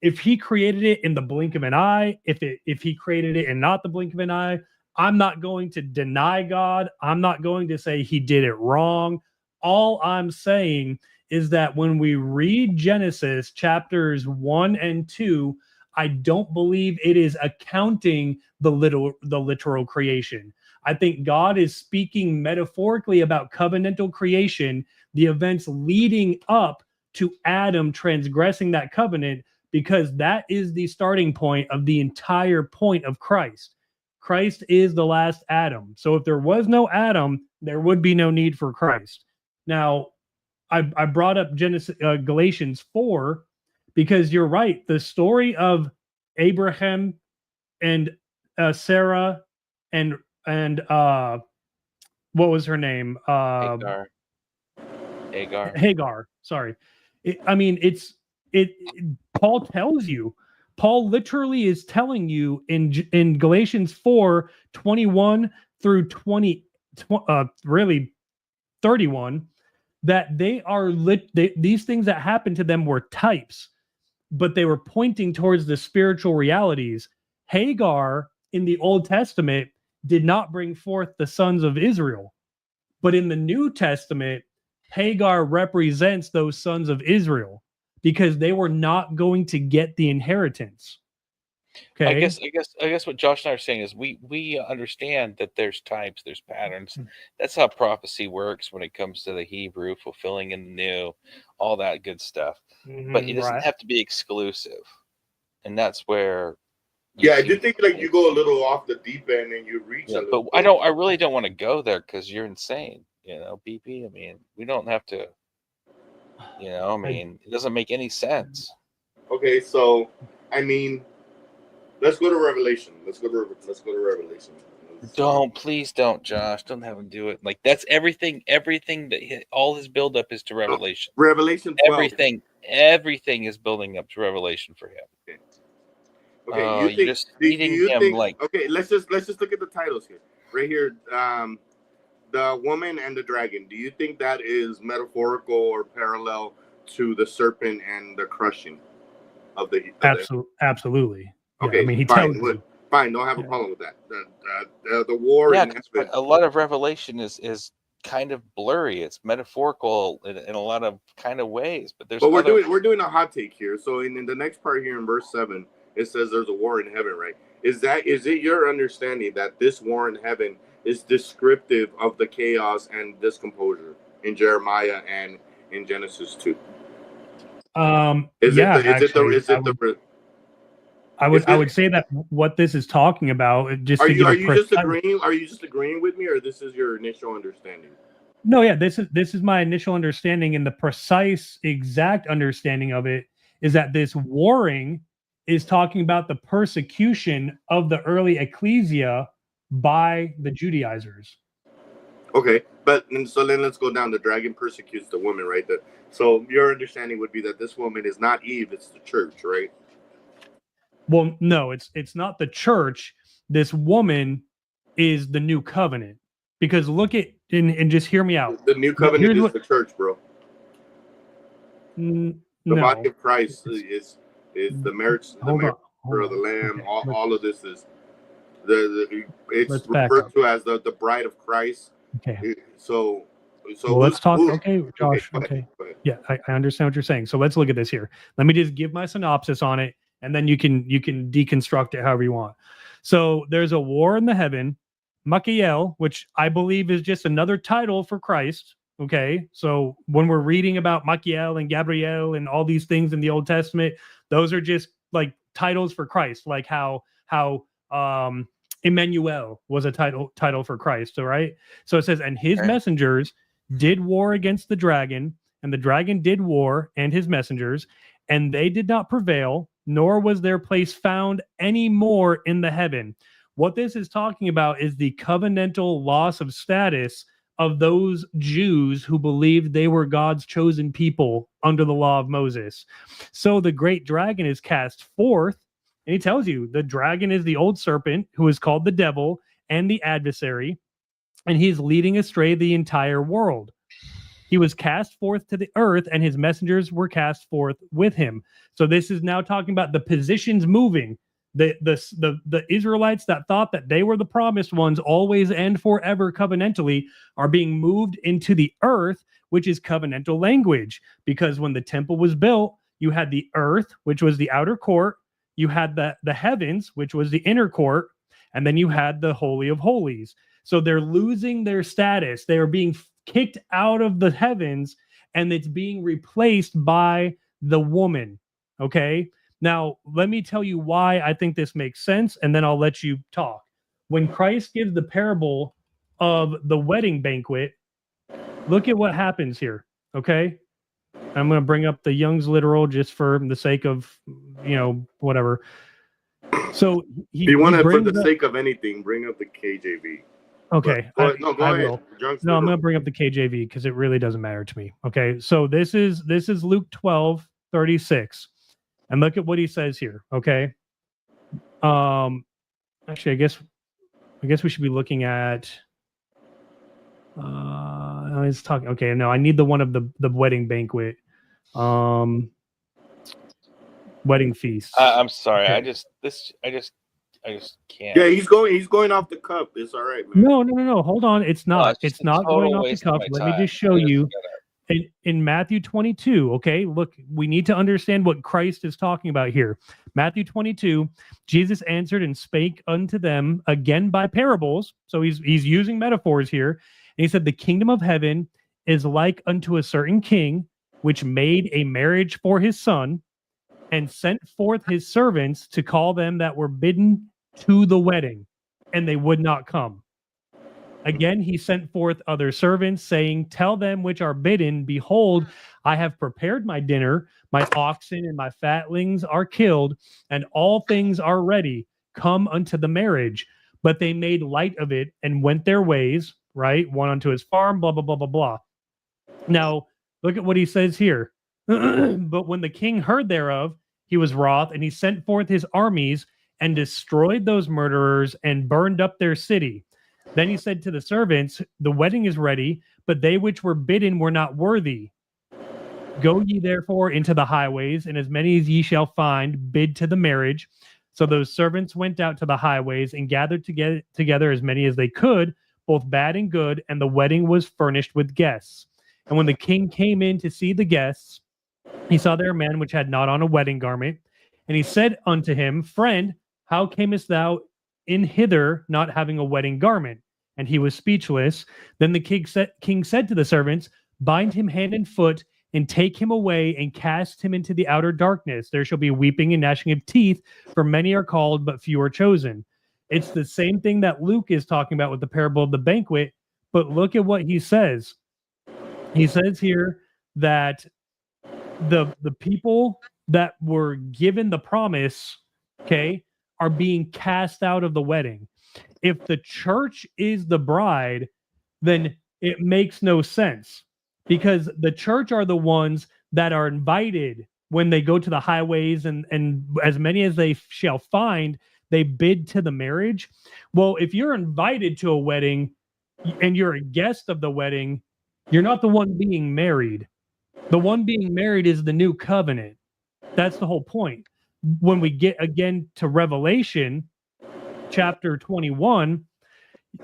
If he created it in the blink of an eye, if he created it in not the blink of an eye, I'm not going to deny God. I'm not going to say he did it wrong. All I'm saying is that when we read Genesis chapters 1 and 2, I don't believe it is accounting the literal creation. I think God is speaking metaphorically about covenantal creation, the events leading up to Adam transgressing that covenant, because that is the starting point of the entire point of Christ. Christ is the last Adam. So if there was no Adam, there would be no need for Christ. Now, I brought up Galatians 4 because you're right. The story of Abraham and Sarah and what was her name? Hagar. Sorry. Paul tells you. Paul literally is telling you in Galatians 4:21 through 31 that they are these things that happened to them were types, but they were pointing towards the spiritual realities. Hagar in the Old Testament did not bring forth the sons of Israel, but in the New Testament, Hagar represents those sons of Israel because they were not going to get the inheritance. Okay. I guess what Josh and I are saying is we understand that there's types, there's patterns. That's how prophecy works when it comes to the Hebrew, fulfilling in the new, all that good stuff. But it doesn't have to be exclusive, and that's where. I do think like you go a little off the deep end and you reach. Yeah, but I really don't want to go there because you're insane. You know, BP. I mean, we don't have to. You know, I mean, it doesn't make any sense. Okay, so I mean, let's go to Revelation. Let's go to Revelation. Please don't, Josh. Don't have him do it. Like that's everything. Everything that all his buildup is to Revelation. Revelation 12. Everything is building up to Revelation for him. Okay. You're just eating him like. Okay, let's just look at the titles here. Right here, the woman and the dragon. Do you think that is metaphorical or parallel to the serpent and the crushing of the? Absolutely. Okay, yeah, I mean, he fine. tells you. Fine, don't have a problem with that. The war. Yeah, a lot of Revelation is kind of blurry. It's metaphorical in a lot of kind of ways, but we're doing a hot take here. So in the next part here in verse 7, it says there's a war in heaven, right? Is it your understanding that this war in heaven is descriptive of the chaos and discomposure in Jeremiah and in Genesis 2? I would say that what this is talking about, just are you just agreeing with me, or this is your initial understanding? No, yeah, this is my initial understanding, and the precise exact understanding of it is that this warring is talking about the persecution of the early ecclesia by the Judaizers. Okay, but so then let's go down. The dragon persecutes the woman, right? So your understanding would be that this woman is not Eve; it's the church, right? Well, no, it's not the church. This woman is the new covenant. Because look at and just hear me out. The new covenant is the church, bro. The body of Christ is the marriage, of the Lamb. All of this is it's referred to as the bride of Christ. Okay. So let's talk. Okay, Josh. Okay. Yeah, I understand what you're saying. So let's look at this here. Let me just give my synopsis on it. and then you can deconstruct it however you want. So there's a war in the heaven, Michael, which I believe is just another title for Christ. Okay, so when we're reading about Michael and Gabriel and all these things in the Old Testament, those are just like titles for Christ, like how Emmanuel was a title for Christ. All right, so it says, and his messengers did war against the dragon, and the dragon did war and his messengers, and they did not prevail, nor was their place found any more in the heaven. What this is talking about is the covenantal loss of status of those Jews who believed they were God's chosen people under the law of Moses. So the great dragon is cast forth, and he tells you the dragon is the old serpent who is called the devil and the adversary, and he's leading astray the entire world. He was cast forth to the earth, and his messengers were cast forth with him. So this is now talking about the positions moving. The Israelites that thought that they were the promised ones always and forever covenantally are being moved into the earth, which is covenantal language. Because when the temple was built, you had the earth, which was the outer court, you had the heavens, which was the inner court, and then you had the Holy of Holies. So they're losing their status. They are being kicked out of the heavens, and it's being replaced by the woman. Okay? Now, let me tell you why I think this makes sense, and then I'll let you talk. When Christ gives the parable of the wedding banquet, look at what happens here, okay? I'm going to bring up the Young's literal just for the sake of, whatever. So if you want to, for the sake of anything, bring up the KJV. Okay. Go ahead. No, I'm going to bring up the KJV because it really doesn't matter to me. Okay. So this is Luke 12:36. And look at what he says here, okay? Actually, I guess we should be looking at. He's talking. Okay, no, I need the one of the wedding banquet, wedding feast. I'm sorry, okay. I just can't. Yeah, he's going off the cuff. It's all right, man. No. Hold on, it's not. It's not going off the cuff. Let me just show you. In Matthew 22, okay, look, we need to understand what Christ is talking about here. Matthew 22, Jesus answered and spake unto them again by parables. So he's using metaphors here. And he said, the kingdom of heaven is like unto a certain king, which made a marriage for his son, and sent forth his servants to call them that were bidden to the wedding, and they would not come. Again, he sent forth other servants, saying, tell them which are bidden, behold, I have prepared my dinner, my oxen and my fatlings are killed, and all things are ready. Come unto the marriage. But they made light of it and went their ways, right? One unto his farm, blah, blah, blah, blah, blah. Now, look at what he says here. But when the king heard thereof, he was wroth, and he sent forth his armies and destroyed those murderers and burned up their city. Then he said to the servants, the wedding is ready, but they which were bidden were not worthy. Go ye therefore into the highways, and as many as ye shall find, bid to the marriage. So those servants went out to the highways and gathered together as many as they could, both bad and good, and the wedding was furnished with guests. And when the king came in to see the guests, he saw there a man which had not on a wedding garment. And he said unto him, friend, how camest thou in hither not having a wedding garment? And he was speechless. Then the king said to the servants, bind him hand and foot, and take him away and cast him into the outer darkness. There shall be weeping and gnashing of teeth, for many are called, but few are chosen. It's the same thing that Luke is talking about with the parable of the banquet, but look at what he says. He says here that the people that were given the promise, okay, are being cast out of the wedding. If the church is the bride, then it makes no sense, because the church are the ones that are invited when they go to the highways, and as many as they shall find, they bid to the marriage. Well, if you're invited to a wedding and you're a guest of the wedding, you're not the one being married. The one being married is the new covenant. That's the whole point. When we get again to Revelation chapter 21,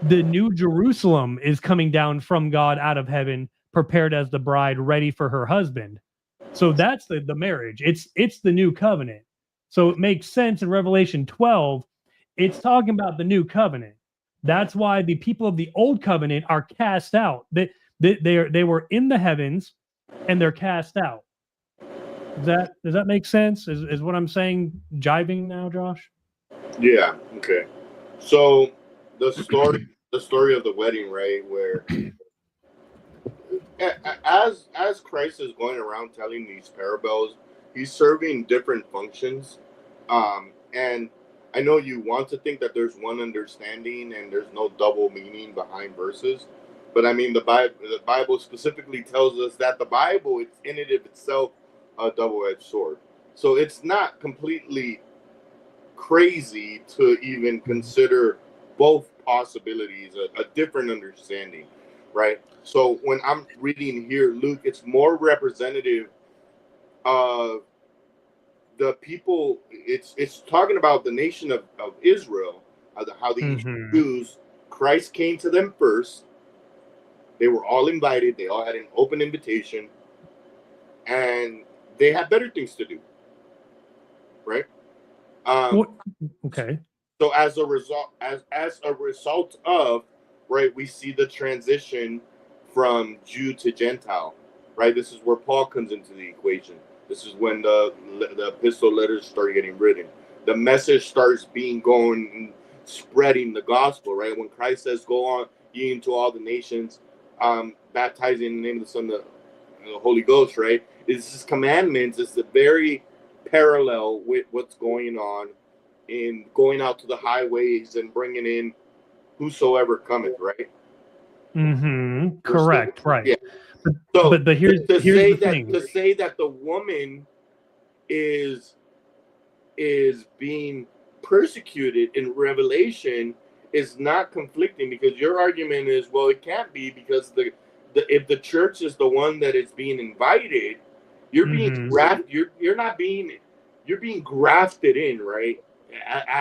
the new Jerusalem is coming down from God out of heaven, prepared as the bride ready for her husband. So that's the marriage. It's the new covenant. So it makes sense in Revelation 12. It's talking about the new covenant. That's why the people of the old covenant are cast out. They were in the heavens and they're cast out. Does that make sense? Is what I'm saying jiving now, Josh? Yeah. Okay. So the story of the wedding, right? Where as Christ is going around telling these parables, he's serving different functions. And I know you want to think that there's one understanding and there's no double meaning behind verses, but I mean the Bible specifically tells us that the Bible it's in it of itself a double-edged sword. So it's not completely crazy to even consider both possibilities, a different understanding, right? So when I'm reading here, Luke, it's more representative of the people. It's talking about the nation of Israel, how the Jews, Christ came to them first. They were all invited. They all had an open invitation, and they had better things to do, right? Okay. So as a result of, right, we see the transition from Jew to Gentile, right? This is where Paul comes into the equation. This is when the epistle letters start getting written. The message starts being going and spreading the gospel, right? When Christ says, "Go on, ye into all the nations, baptizing in the name of the Son, the Holy Ghost," right? It's his commandments. It's the very parallel with what's going on in going out to the highways and bringing in whosoever cometh, right? Correct. Right. Yeah. So, but here's the thing. To say that the woman is being persecuted in Revelation is not conflicting, because your argument is, well, it can't be, because if the church is the one that is being invited, you're being grafted. You're being grafted in, right?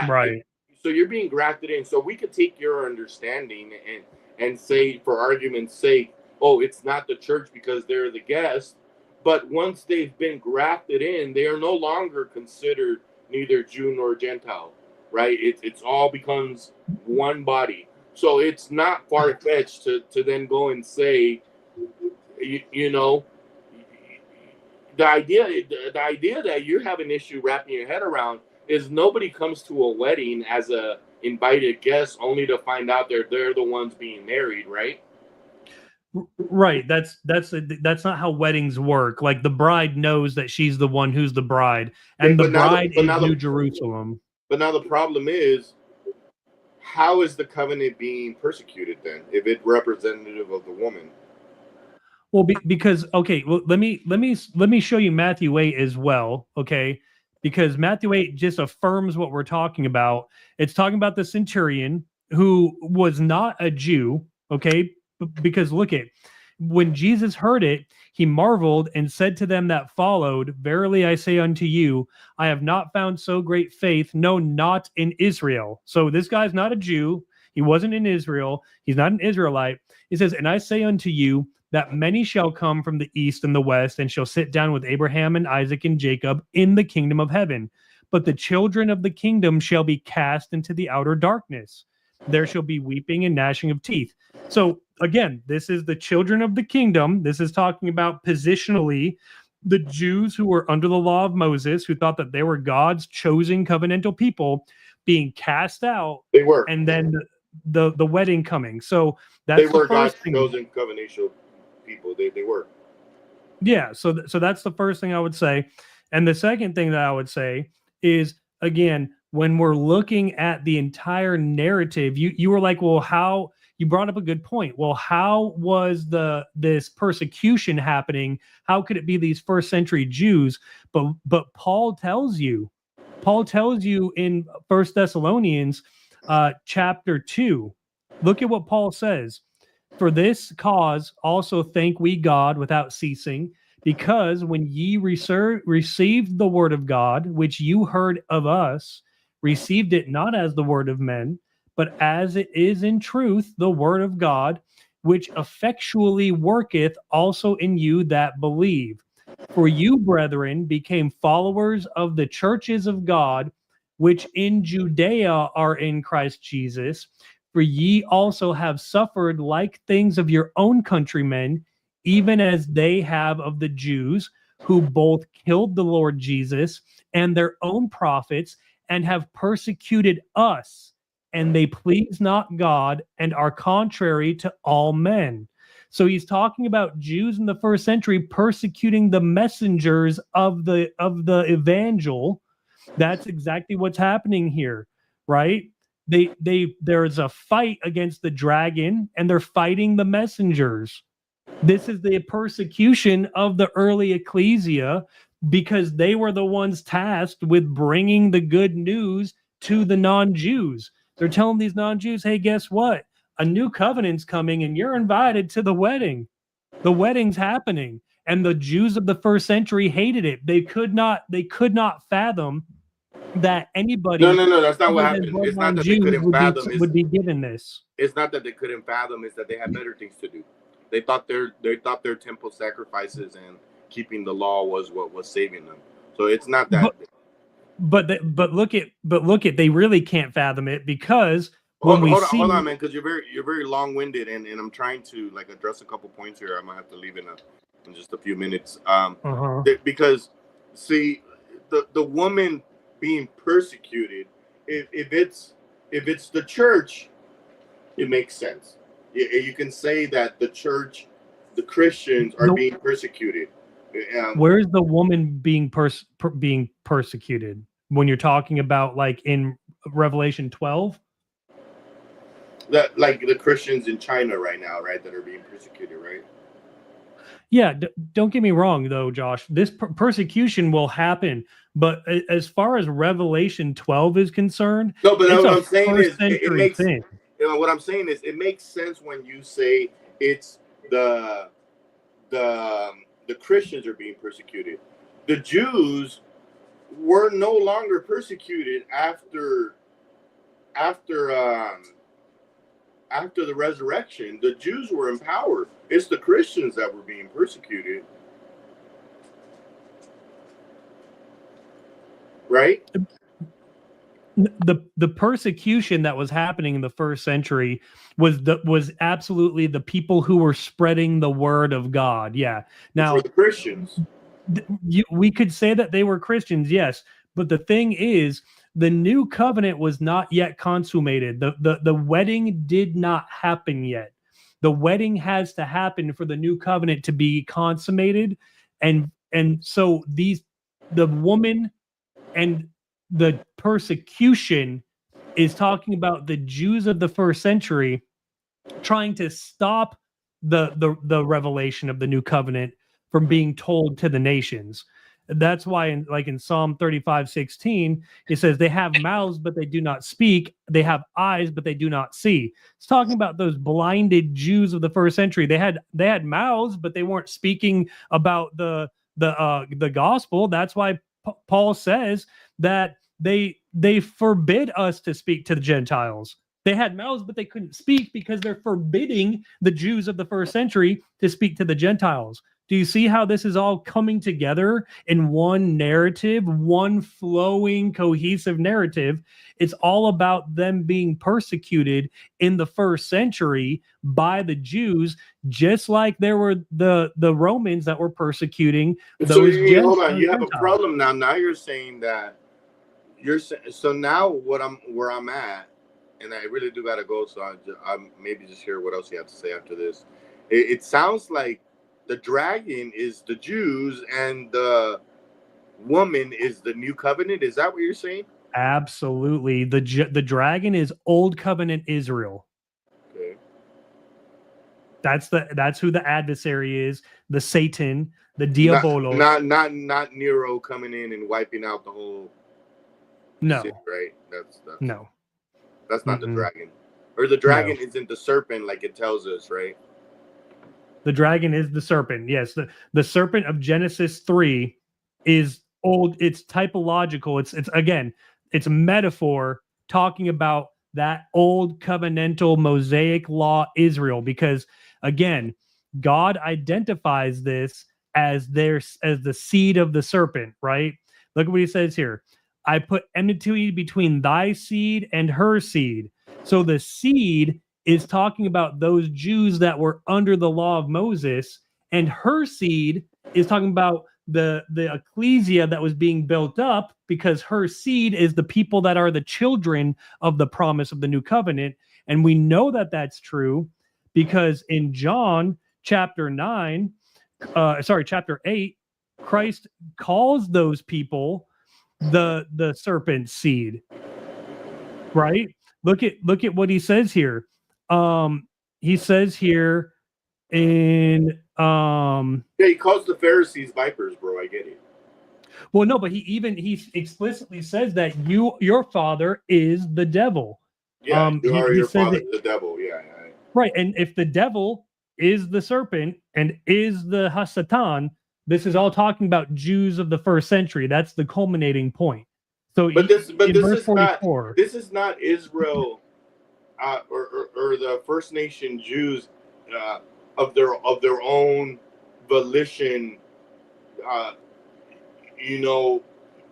Right. So you're being grafted in. So we could take your understanding and say, for argument's sake, oh, it's not the church because they're the guests. But once they've been grafted in, they are no longer considered neither Jew nor Gentile, right? It's all becomes one body. So it's not far-fetched to then go and say, you know, the idea that you have an issue wrapping your head around is nobody comes to a wedding as a invited guest only to find out they're the ones being married, right? Right. That's not how weddings work. Like, the bride knows that she's the one who's the bride, and the bride is New Jerusalem. But now the problem is, how is the covenant being persecuted then, if it's representative of the woman? Well, because okay, well, let me show you Matthew 8 as well, okay? Because Matthew 8 just affirms what we're talking about. It's talking about the centurion who was not a Jew, okay? Because look at, when Jesus heard it, he marveled and said to them that followed, "Verily I say unto you, I have not found so great faith, no, not in Israel." So this guy's not a Jew. He wasn't in Israel. He's not an Israelite. He says, "And I say unto you, that many shall come from the east and the west, and shall sit down with Abraham and Isaac and Jacob in the kingdom of heaven. But the children of the kingdom shall be cast into the outer darkness. There shall be weeping and gnashing of teeth." So again, this is the children of the kingdom. This is talking about positionally the Jews who were under the law of Moses, who thought that they were God's chosen covenantal people, being cast out. They were. And then the wedding coming. So that's they were God's thing. Chosen covenantal people. They were. Yeah, so that's the first thing I would say. And the second thing that I would say is, again, when we're looking at the entire narrative, you were like, well, how, you brought up a good point. Well, how was this persecution happening? How could it be these first century Jews? But Paul tells you in 1 Thessalonians chapter 2, look at what Paul says. "For this cause also thank we God without ceasing, because when ye received the word of God, which you heard of us, received it not as the word of men, but as it is in truth the word of God, which effectually worketh also in you that believe. For you, brethren, became followers of the churches of God, which in Judea are in Christ Jesus. For ye also have suffered like things of your own countrymen, even as they have of the Jews, who both killed the Lord Jesus and their own prophets, and have persecuted us, and they please not God, and are contrary to all men. So he's talking about Jews in the first century persecuting the messengers of the evangel. That's exactly what's happening here, right? There's a fight against the dragon, and they're fighting the messengers. This is the persecution of the early ecclesia, because they were the ones tasked with bringing the good news to the non-Jews. They're telling these non-Jews, hey, guess what? A new covenant's coming and you're invited to the wedding. The wedding's happening. And the Jews of the first century hated it. They could not fathom that anybody No, that's not what other than happened. It's not bloodline that they Jews couldn't fathom. would be given this. It's not that they couldn't fathom. It's that they had better things to do. They thought their temple sacrifices and keeping the law was what was saving them. So it's not that. But look at they really can't fathom it, because when hold on, man, because you're very long-winded, and I'm trying to like address a couple points here. I might have to leave in just a few minutes. Because see, the woman being persecuted, if it's the church, it makes sense. You can say that the church, the Christians are being persecuted. Where's the woman being persecuted when you're talking about like in Revelation 12? That like the Christians in China right now, right, that are being persecuted, right? Yeah, don't get me wrong though, Josh. This persecution will happen, but as far as Revelation 12 is concerned, no, but it's what I'm saying is it makes thing. What I'm saying is it makes sense when you say it's the Christians are being persecuted. The Jews were no longer persecuted after the resurrection. The Jews were empowered. It's the Christians that were being persecuted. Right? The persecution that was happening in the first century was absolutely the people who were spreading the word of God. Yeah. Now, the Christians. We could say that they were Christians, yes, but the thing is, the new covenant was not yet consummated. The wedding did not happen yet. The wedding has to happen for the new covenant to be consummated, and so the woman and the persecution is talking about the Jews of the first century trying to stop the revelation of the new covenant from being told to the nations. That's why in Psalm 35:16, it says they have mouths, but they do not speak. They have eyes, but they do not see. It's talking about those blinded Jews of the first century. They had mouths, but they weren't speaking about the gospel. That's why Paul says that they forbid us to speak to the Gentiles. They had mouths, but they couldn't speak because they're forbidding the Jews of the first century to speak to the Gentiles. Do you see how this is all coming together in one narrative, one flowing, cohesive narrative? It's all about them being persecuted in the first century by the Jews, just like there were the Romans that were persecuting those Gentiles. Hold on, you have a problem now. Now you're saying that so now where I'm at, and I really do gotta go. So I'm maybe just hear what else you have to say after this. It sounds like the dragon is the Jews and the woman is the new covenant. Is that what you're saying? Absolutely. The dragon is old covenant Israel. Okay. That's who the adversary is, the Satan, the Diabolo. Not Nero coming in and wiping out the whole city, right? That's no. That's not the dragon. Or the dragon isn't the serpent like it tells us, right? The dragon is the serpent. Yes, the serpent of Genesis 3 is old. It's typological. It's again, it's a metaphor talking about that old covenantal Mosaic law Israel, because again, God identifies this as the seed of the serpent, right? Look at what he says here. I put enmity between thy seed and her seed. So the seed is talking about those Jews that were under the law of Moses, and her seed is talking about the ecclesia that was being built up, because her seed is the people that are the children of the promise of the new covenant. And we know that that's true because in John chapter 8, Christ calls those people the serpent seed, right? Look at what he says here. He says here in Yeah, he calls the Pharisees vipers, bro. I get it. well, no, but he explicitly says that your father is the devil. Yeah, you are your says father, that, the devil. Yeah, right. And if the devil is the serpent and is the Hasatan, this is all talking about Jews of the first century. That's the culminating point. So, but this verse is 44, not Israel or the First Nation Jews of their own volition.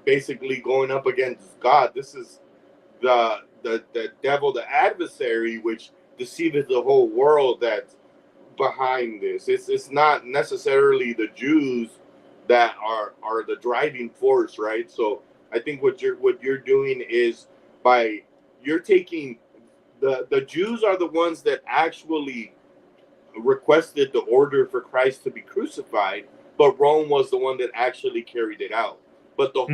Basically going up against God. This is the devil, the adversary, which deceiveth the whole world, that's behind this. It's not necessarily the Jews that are the driving force, right? So I think what you're doing is you're taking the Jews are the ones that actually requested the order for Christ to be crucified, but Rome was the one that actually carried it out. But the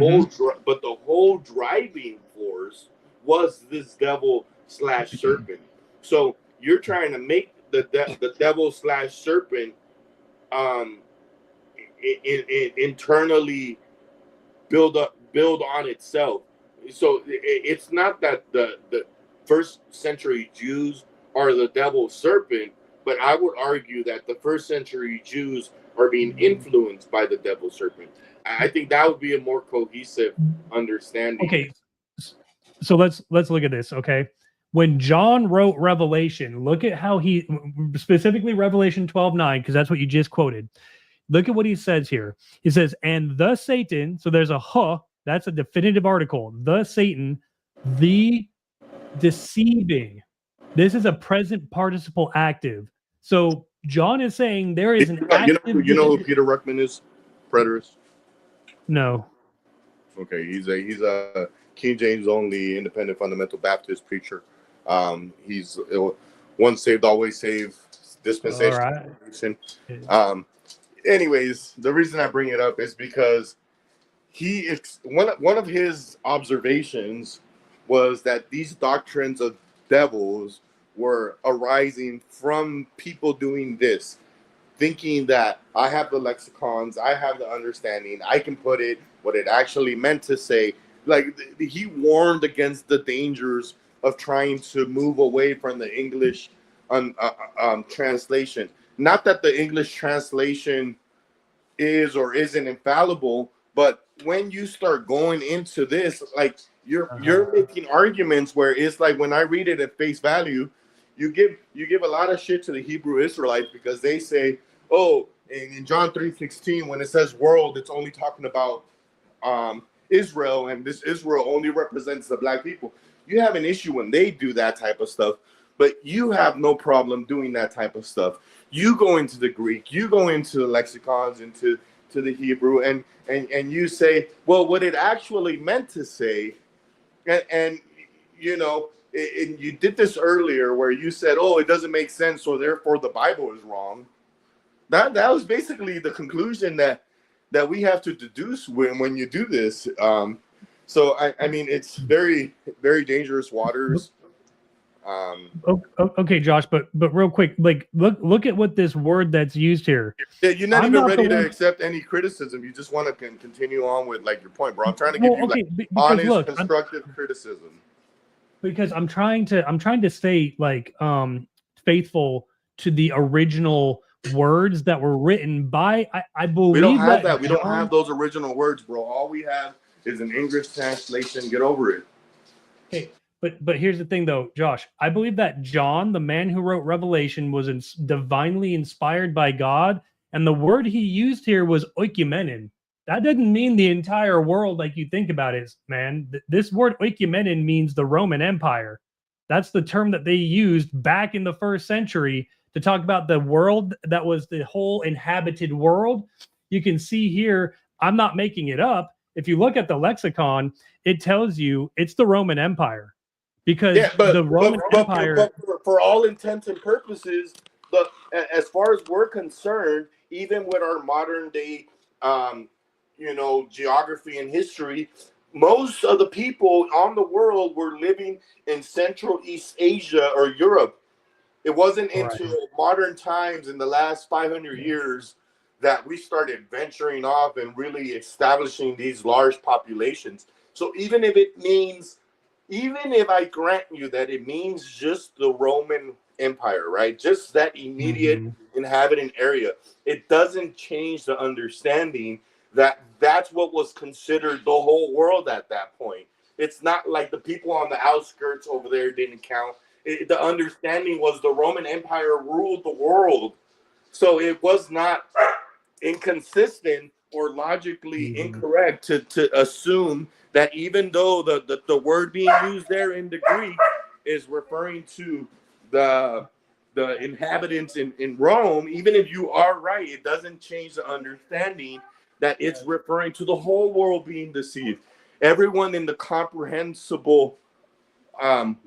whole driving force was this devil / serpent. So you're trying to make the devil / serpent internally build on itself. So it's not that the first century Jews are the devil serpent, but I would argue that the first century Jews are being influenced by the devil serpent. I think that would be a more cohesive understanding. okay. So let's look at this. Okay, when John wrote Revelation, look at how he specifically Revelation 12:9, because that's what you just quoted. Look at what he says here. He says, "And the Satan." So there's a huh. That's a definitive article. The Satan, the deceiving. This is a present participle active. So John is saying there is an active. You know who Peter Ruckman is? Preterist. No. Okay, he's a King James only independent fundamental Baptist preacher. He's once saved, always saved dispensation. All right. Anyways, the reason I bring it up is because one of his observations was that these doctrines of devils were arising from people doing this, thinking that I have the lexicons, I have the understanding, I can put it what it actually meant to say. Like, he warned against the dangers of trying to move away from the English translation. Not that the English translation is or isn't infallible, but when you start going into this, like you're making arguments where it's like, when I read it at face value, you give a lot of shit to the Hebrew Israelites because they say, oh, in John 3:16, when it says world, it's only talking about Israel, and this Israel only represents the black people. You have an issue when they do that type of stuff, but you have no problem doing that type of stuff. You go into the Greek, you go into the lexicons, into the Hebrew, and you say, well, what it actually meant to say, and you know, and you did this earlier where you said, oh, it doesn't make sense, so therefore the Bible is wrong. That was basically the conclusion that we have to deduce when you do this. So I mean, it's very, very dangerous waters. Okay, Josh, but real quick, like look at what this word that's used here. Yeah, you're not even ready to accept any criticism. You just want to continue on with like your point, bro. I'm trying to give you honest, constructive criticism. Because I'm trying to stay like faithful to the original words that were written by. I believe we don't have that. We don't have those original words, bro. All we have is an English translation. Get over it. Okay. But here's the thing, though, Josh. I believe that John, the man who wrote Revelation, was divinely inspired by God, And the word he used here was oikumenon. That doesn't mean the entire world like you think about it, man. This word oikumenon means the Roman Empire. That's the term that they used back in the 1st century to talk about the world that was the whole inhabited world. You can see here, I'm not making it up. If you look at the lexicon, it tells you it's the Roman Empire. Because the Roman Empire... for all intents and purposes, as far as we're concerned, even with our modern day geography and history, most of the people on the world were living in Central East Asia or Europe. It wasn't into modern times in the last 500 years that we started venturing off and really establishing these large populations. So even if I grant you that it means just the Roman Empire, right? Just that immediate inhabitant area, it doesn't change the understanding that that's what was considered the whole world at that point. It's not like the people on the outskirts over there didn't count. The understanding was the Roman Empire ruled the world. So it was not inconsistent or logically incorrect to assume that even though the word being used there in the Greek is referring to the inhabitants in Rome, even if you are right, it doesn't change the understanding that it's referring to the whole world being deceived. Everyone in the comprehensible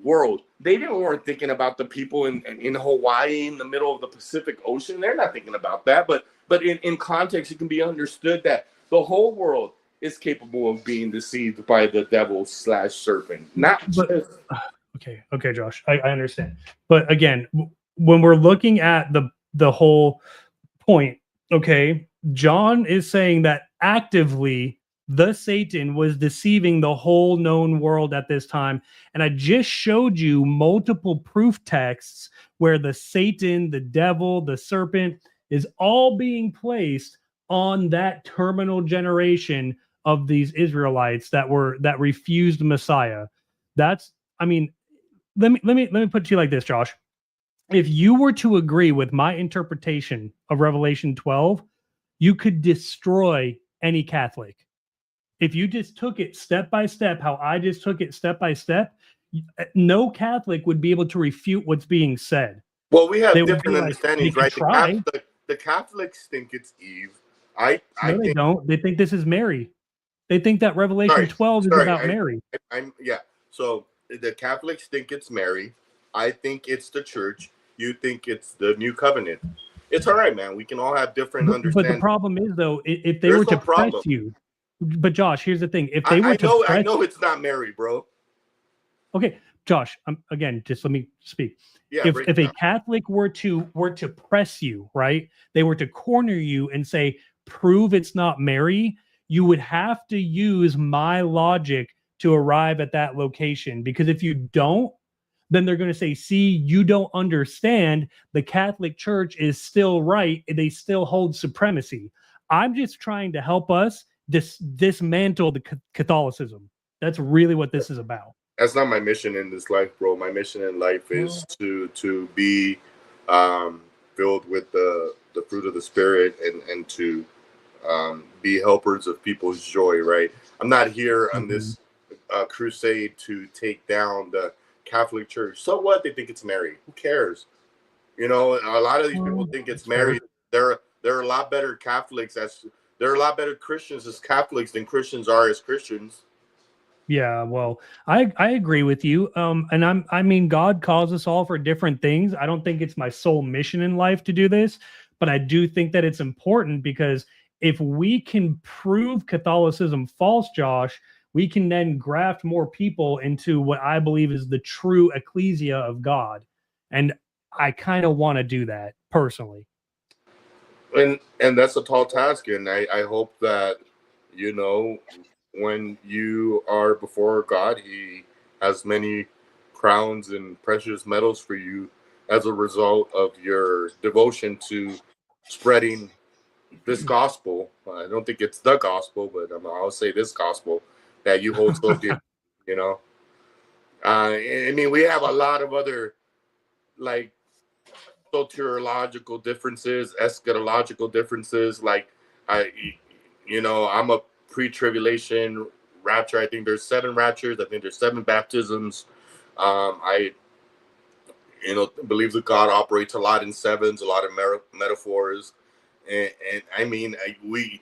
world. They weren't thinking about the people in Hawaii in the middle of the Pacific Ocean. They're not thinking about that. But in context, it can be understood that the whole world is capable of being deceived by the devil / serpent. Okay, Josh, I understand. But again, when we're looking at the whole point, okay, John is saying that actively the Satan was deceiving the whole known world at this time. And I just showed you multiple proof texts where the Satan, the devil, the serpent is all being placed on that terminal generation of these Israelites that refused Messiah. Let me put it to you like this, Josh. If you were to agree with my interpretation of Revelation 12, you could destroy any Catholic. If you just took it step by step, how I just took it step by step, no Catholic would be able to refute what's being said. Well, we have different understandings, right? The Catholics think it's Eve. They don't. They think this is Mary. They think that Revelation 12 is about Mary. So the Catholics think it's Mary. I think it's the church. You think it's the new covenant. It's all right, man. We can all have different understandings. But the problem is, though, if they were to press you. But Josh, here's the thing: if they were I know it's not Mary, bro. Okay, Josh. Again, just let me speak. Yeah, if a Catholic were to press you, right? They were to corner you and say, "Prove it's not Mary." You would have to use my logic to arrive at that location, because if you don't, then they're going to say, "See, you don't understand. The Catholic Church is still right. They still hold supremacy." I'm just trying to help us dismantle the Catholicism. That's really what this is about. That's not my mission in this life, bro. My mission in life is to be filled with the fruit of the Spirit and to be helpers of people's joy, right? I'm not here on this crusade to take down the Catholic Church. So what? They think it's Mary. Who cares? You know, a lot of these people think it's Mary. There are a lot better Catholics there are a lot better Christians as Catholics than Christians are as Christians. Yeah, well, I agree with you. And I mean, God calls us all for different things. I don't think it's my sole mission in life to do this, but I do think that it's important, because if we can prove Catholicism false, Josh, we can then graft more people into what I believe is the true ecclesia of God. And I kind of want to do that personally. And that's a tall task. And I hope that, you know, when you are before God, He has many crowns and precious medals for you as a result of your devotion to spreading this gospel. I don't think it's the gospel, but I'll say this gospel that you hold so dear, you know. I mean, we have a lot of other, like, soteriological differences, eschatological differences. Like I'm a pre-tribulation rapture. I think there's 7 raptures. I think there's 7 baptisms. I believe that God operates a lot in sevens, a lot of metaphors, and I mean we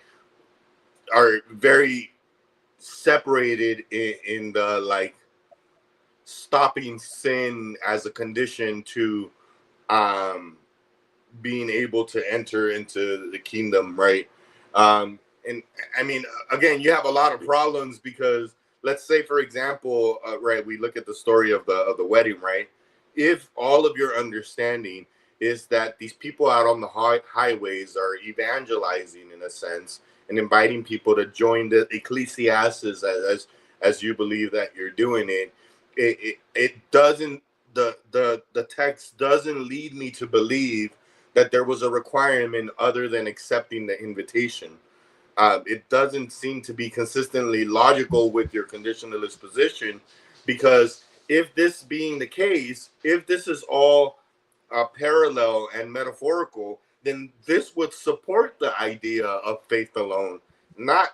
are very separated in the like stopping sin as a condition to being able to enter into the kingdom, right? And I mean, again, you have a lot of problems because let's say, for example, right, we look at the story of the wedding, right? If all of your understanding is that these people out on the highways are evangelizing in a sense and inviting people to join the ecclesiastes as you believe that you're doing it doesn't, the text doesn't lead me to believe that there was a requirement other than accepting the invitation. It doesn't seem to be consistently logical with your conditionalist position, because if this being the case, if this is all parallel and metaphorical, then this would support the idea of faith alone, not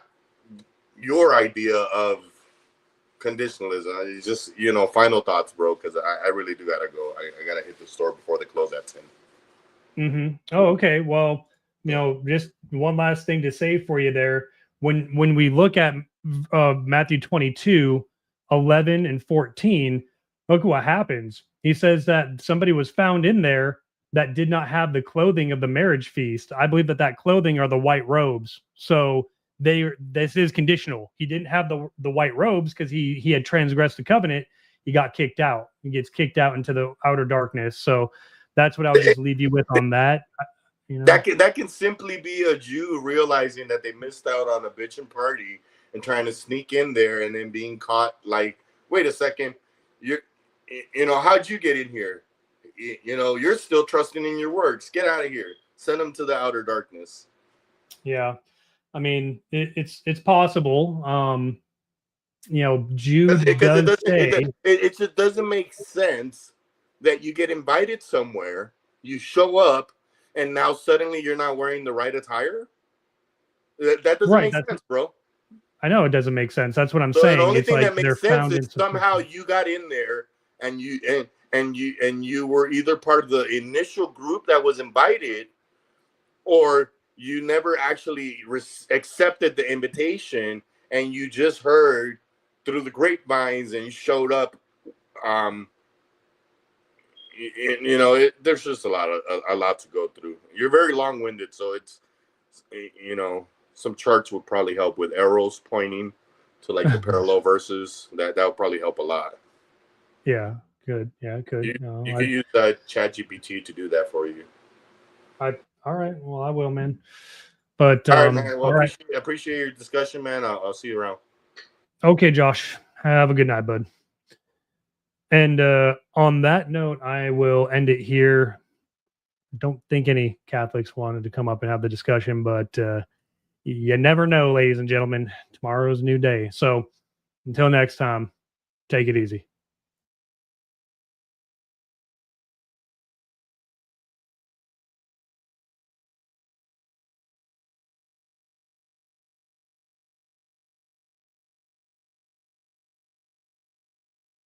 your idea of conditionalism. It's just, final thoughts, bro, because I really do gotta go. I gotta hit the store before they close at 10. Oh, okay. Well, just one last thing to say for you there. When we look at Matthew 22, 11 and 14, look what happens. He says that somebody was found in there that did not have the clothing of the marriage feast. I believe that clothing are the white robes. So this is conditional. He didn't have the white robes because he had transgressed the covenant. He got kicked out. He gets kicked out into the outer darkness. So that's what I would just leave you with on that. That can simply be a Jew realizing that they missed out on a bitchin' party and trying to sneak in there and then being caught. Like, wait a second, how'd you get in here? You're still trusting in your works. Get out of here. Send them to the outer darkness. Yeah, I mean it's possible. Jude does say it just doesn't make sense that you get invited somewhere, you show up, and now suddenly you're not wearing the right attire. That doesn't make sense, bro. I know it doesn't make sense. That's what I'm saying. The only it's thing like that makes sense is somehow you got in there and you were either part of the initial group that was invited, or you never actually accepted the invitation and you just heard through the grapevines and you showed up. There's just a lot to go through. You're very long-winded, so it's some charts would probably help with arrows pointing to like the parallel verses. That would probably help a lot. Yeah, good. Yeah, good. You could use ChatGPT to do that for you. All right. Well, I will, man. But all right, man. Well, appreciate your discussion, man. I'll see you around. Okay, Josh. Have a good night, bud. And on that note, I will end it here. Don't think any Catholics wanted to come up and have the discussion, but you never know, ladies and gentlemen. Tomorrow's a new day. So until next time, take it easy.